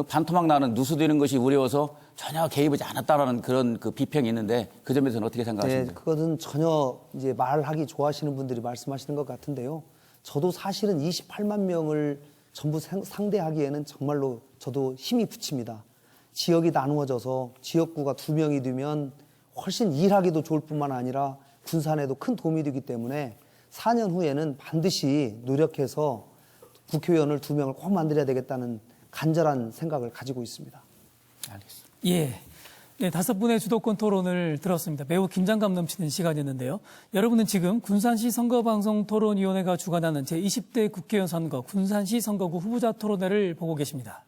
[SPEAKER 4] 반토막 나는 누수되는 것이 우려워서 전혀 개입하지 않았다라는 그런 그 비평이 있는데 그 점에서는 어떻게
[SPEAKER 6] 네,
[SPEAKER 4] 생각하십니까?
[SPEAKER 6] 그것은 전혀 이제 말하기 좋아하시는 분들이 말씀하시는 것 같은데요. 저도 사실은 28만 명을 전부 상대하기에는 정말로 저도 힘이 붙입니다. 지역이 나누어져서 지역구가 2명이 되면 훨씬 일하기도 좋을 뿐만 아니라 군산에도 큰 도움이 되기 때문에 4년 후에는 반드시 노력해서 국회의원을 2명을 꼭 만들어야 되겠다는 간절한 생각을 가지고 있습니다.
[SPEAKER 4] 알겠습니다.
[SPEAKER 1] 예. 네, 5분의 주도권 토론을 들었습니다. 매우 긴장감 넘치는 시간이었는데요. 여러분은 지금 군산시 선거방송 토론위원회가 주관하는 제20대 국회의원 선거 군산시 선거구 후보자 토론회를 보고 계십니다.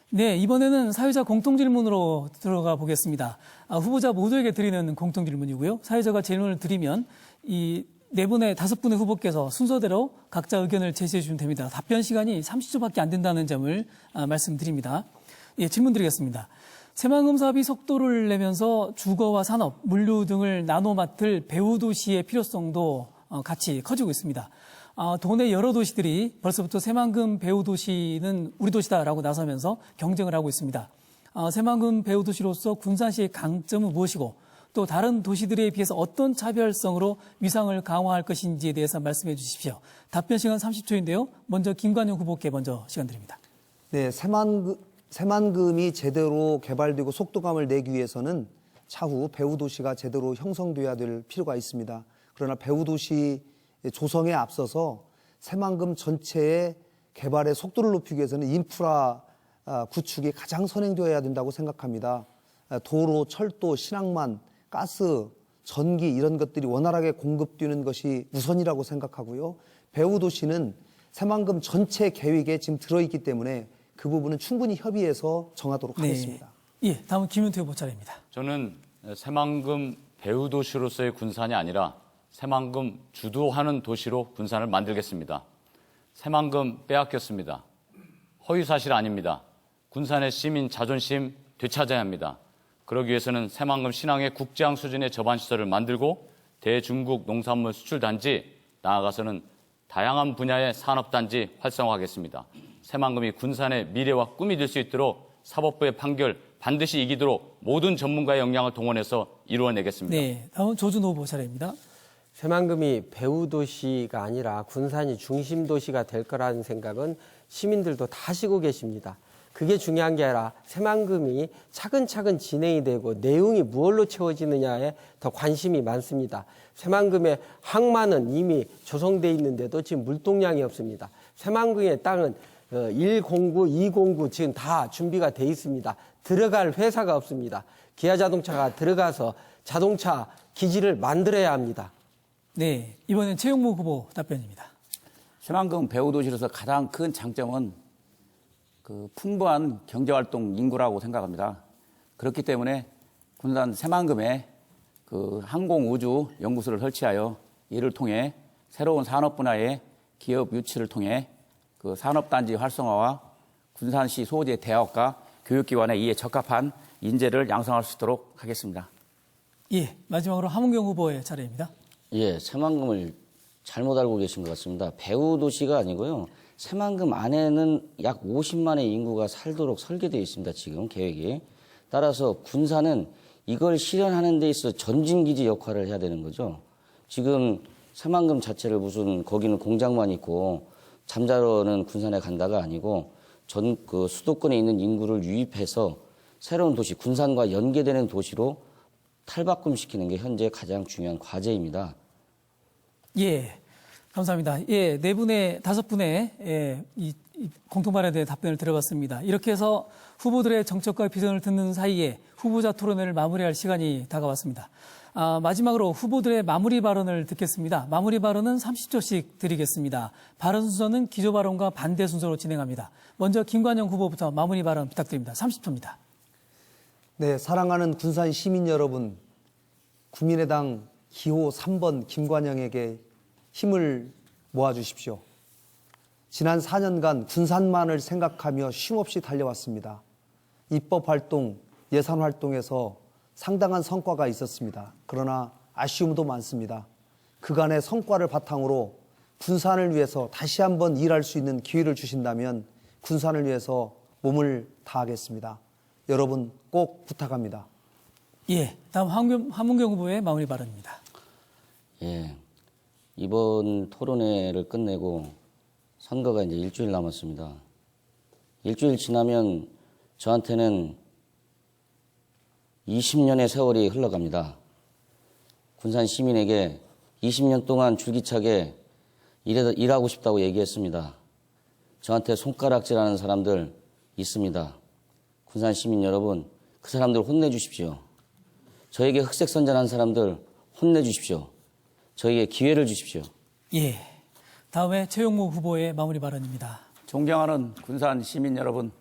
[SPEAKER 1] 네, 이번에는 사회자 공통질문으로 들어가 보겠습니다. 후보자 모두에게 드리는 공통질문이고요. 사회자가 질문을 드리면 이 5분의 후보께서 순서대로 각자 의견을 제시해 주시면 됩니다. 답변 시간이 30초밖에 안 된다는 점을 말씀드립니다. 예, 질문 드리겠습니다. 새만금 사업이 속도를 내면서 주거와 산업, 물류 등을 나눠 맡을 배후 도시의 필요성도 같이 커지고 있습니다. 도내 여러 도시들이 벌써부터 새만금 배후 도시는 우리 도시다라고 나서면서 경쟁을 하고 있습니다. 새만금 배후 도시로서 군산시의 강점은 무엇이고 또 다른 도시들에 비해서 어떤 차별성으로 위상을 강화할 것인지에 대해서 말씀해 주십시오. 답변 시간 30초인데요. 먼저 김관영 후보께 먼저 시간 드립니다.
[SPEAKER 6] 네, 새만금이 제대로 개발되고 속도감을 내기 위해서는 차후 배후 도시가 제대로 형성돼야 될 필요가 있습니다. 그러나 배후 도시 조성에 앞서서 새만금 전체의 개발의 속도를 높이기 위해서는 인프라 구축이 가장 선행되어야 된다고 생각합니다. 도로, 철도, 신항만, 가스, 전기 이런 것들이 원활하게 공급되는 것이 우선이라고 생각하고요. 배후 도시는 새만금 전체 계획에 지금 들어있기 때문에 그 부분은 충분히 협의해서 정하도록 하겠습니다.
[SPEAKER 1] 예, 다음은 김윤태 후보 차례입니다.
[SPEAKER 2] 저는 새만금 배후 도시로서의 군산이 아니라 새만금 주도하는 도시로 군산을 만들겠습니다. 새만금 빼앗겼습니다. 허위사실 아닙니다. 군산의 시민 자존심 되찾아야 합니다. 그러기 위해서는 새만금 신항의 국제항 수준의 접안시설을 만들고 대중국 농산물 수출단지, 나아가서는 다양한 분야의 산업단지 활성화하겠습니다. 새만금이 군산의 미래와 꿈이 될 수 있도록 사법부의 판결 반드시 이기도록 모든 전문가의 역량을 동원해서 이루어내겠습니다.
[SPEAKER 1] 네, 다음은 조준호 후보 차례입니다.
[SPEAKER 3] 새만금이 배후 도시가 아니라 군산이 중심 도시가 될 거라는 생각은 시민들도 다 하시고 계십니다. 그게 중요한 게 아니라 새만금이 차근차근 진행이 되고 내용이 무엇로 채워지느냐에 더 관심이 많습니다. 새만금의 항만은 이미 조성돼 있는데도 지금 물동량이 없습니다. 새만금의 땅은 109, 209 지금 다 준비가 돼 있습니다. 들어갈 회사가 없습니다. 기아자동차가 들어가서 자동차 기지를 만들어야 합니다.
[SPEAKER 1] 네, 이번엔 최용무 후보 답변입니다.
[SPEAKER 4] 새만금 배후 도시로서 가장 큰 장점은 풍부한 경제활동 인구라고 생각합니다. 그렇기 때문에 군산 새만금에 항공우주 연구소를 설치하여 이를 통해 새로운 산업 분야의 기업 유치를 통해 산업단지 활성화와 군산시 소재 대학과 교육기관에 이에 적합한 인재를 양성할 수 있도록 하겠습니다.
[SPEAKER 1] 예, 마지막으로 함은경 후보의 차례입니다.
[SPEAKER 5] 예, 새만금을 잘못 알고 계신 것 같습니다. 배후 도시가 아니고요. 새만금 안에는 약 50만의 인구가 살도록 설계되어 있습니다. 지금 계획이. 따라서 군산은 이걸 실현하는 데 있어서 전진기지 역할을 해야 되는 거죠. 지금 새만금 자체를 무슨 거기는 공장만 있고 잠자러는 군산에 간다가 아니고 수도권에 있는 인구를 유입해서 새로운 도시, 군산과 연계되는 도시로 탈바꿈시키는 게 현재 가장 중요한 과제입니다.
[SPEAKER 1] 예, 감사합니다. 예, 다섯 분의 이 공통 발언에 대해 답변을 들어봤습니다. 이렇게 해서 후보들의 정책과 비전을 듣는 사이에 후보자 토론회를 마무리할 시간이 다가왔습니다. 마지막으로 후보들의 마무리 발언을 듣겠습니다. 마무리 발언은 30초씩 드리겠습니다. 발언 순서는 기조 발언과 반대 순서로 진행합니다. 먼저 김관영 후보부터 마무리 발언 부탁드립니다. 30초입니다.
[SPEAKER 6] 네, 사랑하는 군산 시민 여러분, 국민의당 기호 3번 김관영에게 힘을 모아주십시오. 지난 4년간 군산만을 생각하며 쉼없이 달려왔습니다. 입법활동, 예산활동에서 상당한 성과가 있었습니다. 그러나 아쉬움도 많습니다. 그간의 성과를 바탕으로 군산을 위해서 다시 한번 일할 수 있는 기회를 주신다면 군산을 위해서 몸을 다하겠습니다. 여러분 꼭 부탁합니다.
[SPEAKER 1] 예, 다음 함은경 후보의 마무리 발언입니다.
[SPEAKER 5] 예, 이번 토론회를 끝내고 선거가 이제 일주일 남았습니다. 일주일 지나면 저한테는 20년의 세월이 흘러갑니다. 군산 시민에게 20년 동안 줄기차게 일하고 싶다고 얘기했습니다. 저한테 손가락질하는 사람들 있습니다. 군산 시민 여러분, 그 사람들 혼내주십시오. 저에게 흑색 선전한 사람들 혼내주십시오. 저에게 기회를 주십시오.
[SPEAKER 1] 예, 다음에 최용무 후보의 마무리 발언입니다.
[SPEAKER 4] 존경하는 군산 시민 여러분,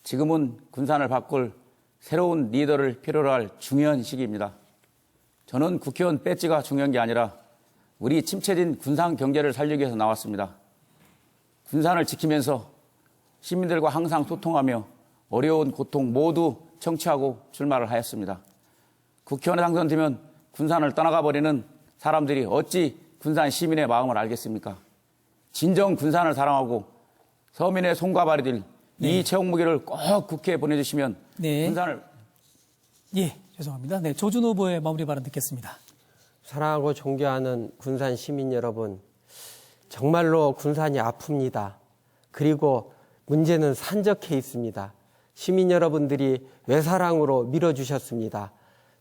[SPEAKER 4] 지금은 군산을 바꿀 새로운 리더를 필요로 할 중요한 시기입니다. 저는 국회의원 배지가 중요한 게 아니라 우리 침체된 군산 경제를 살리기 위해서 나왔습니다. 군산을 지키면서 시민들과 항상 소통하며 어려운 고통 모두 청취하고 출마를 하였습니다. 국회의원에 당선되면 군산을 떠나가 버리는 사람들이 어찌 군산 시민의 마음을 알겠습니까? 진정 군산을 사랑하고 서민의 손과 발이 될 이 채용무기를 꼭 국회에 보내주시면
[SPEAKER 1] 네.
[SPEAKER 4] 군산을
[SPEAKER 1] 예, 죄송합니다. 네, 조준호 후보의 마무리 발언 듣겠습니다.
[SPEAKER 3] 사랑하고 존경하는 군산 시민 여러분, 정말로 군산이 아픕니다. 그리고 문제는 산적해 있습니다. 시민 여러분들이 외사랑으로 밀어주셨습니다.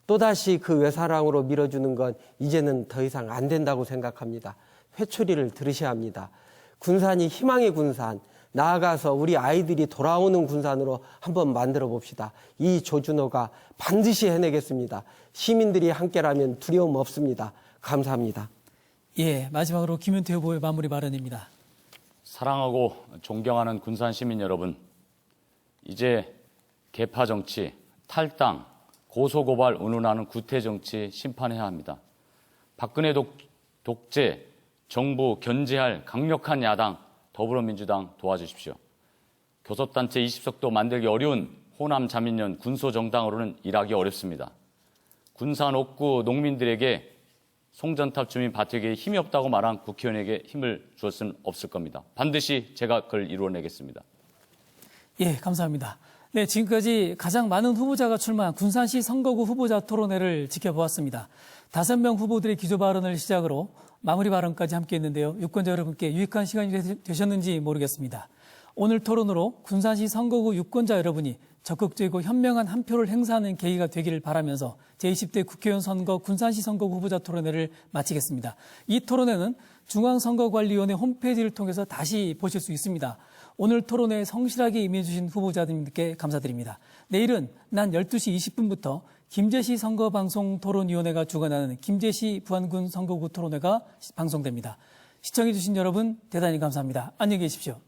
[SPEAKER 3] 또다시 그 외사랑으로 밀어주는 건 이제는 더 이상 안 된다고 생각합니다. 회초리를 들으셔야 합니다. 군산이 희망의 군산, 나아가서 우리 아이들이 돌아오는 군산으로 한번 만들어 봅시다. 이 조준호가 반드시 해내겠습니다. 시민들이 함께라면 두려움 없습니다. 감사합니다.
[SPEAKER 1] 예, 마지막으로 김윤태 후보의 마무리 발언입니다.
[SPEAKER 2] 사랑하고 존경하는 군산 시민 여러분, 이제 개파 정치, 탈당, 고소고발 운운하는 구태 정치 심판해야 합니다. 박근혜 독재, 정부 견제할 강력한 야당 더불어민주당 도와주십시오. 교섭단체 20석도 만들기 어려운 호남 자민련 군소정당으로는 일하기 어렵습니다. 군산 옥구 농민들에게 송전탑 주민 바트에게 힘이 없다고 말한 국회의원에게 힘을 주었을 수는 없을 겁니다. 반드시 제가 그걸 이루어내겠습니다.
[SPEAKER 1] 예, 감사합니다. 네, 지금까지 가장 많은 후보자가 출마한 군산시 선거구 후보자 토론회를 지켜보았습니다. 5명 후보들의 기조 발언을 시작으로 마무리 발언까지 함께 했는데요. 유권자 여러분께 유익한 시간이 되셨는지 모르겠습니다. 오늘 토론으로 군산시 선거구 유권자 여러분이 적극적이고 현명한 한 표를 행사하는 계기가 되기를 바라면서 제20대 국회의원 선거 군산시 선거구 후보자 토론회를 마치겠습니다. 이 토론회는 중앙선거관리위원회 홈페이지를 통해서 다시 보실 수 있습니다. 오늘 토론회에 성실하게 임해주신 후보자들께 감사드립니다. 내일은 낮 12시 20분부터 김제시 선거방송 토론위원회가 주관하는 김제시 부안군 선거구 토론회가 방송됩니다. 시청해주신 여러분 대단히 감사합니다. 안녕히 계십시오.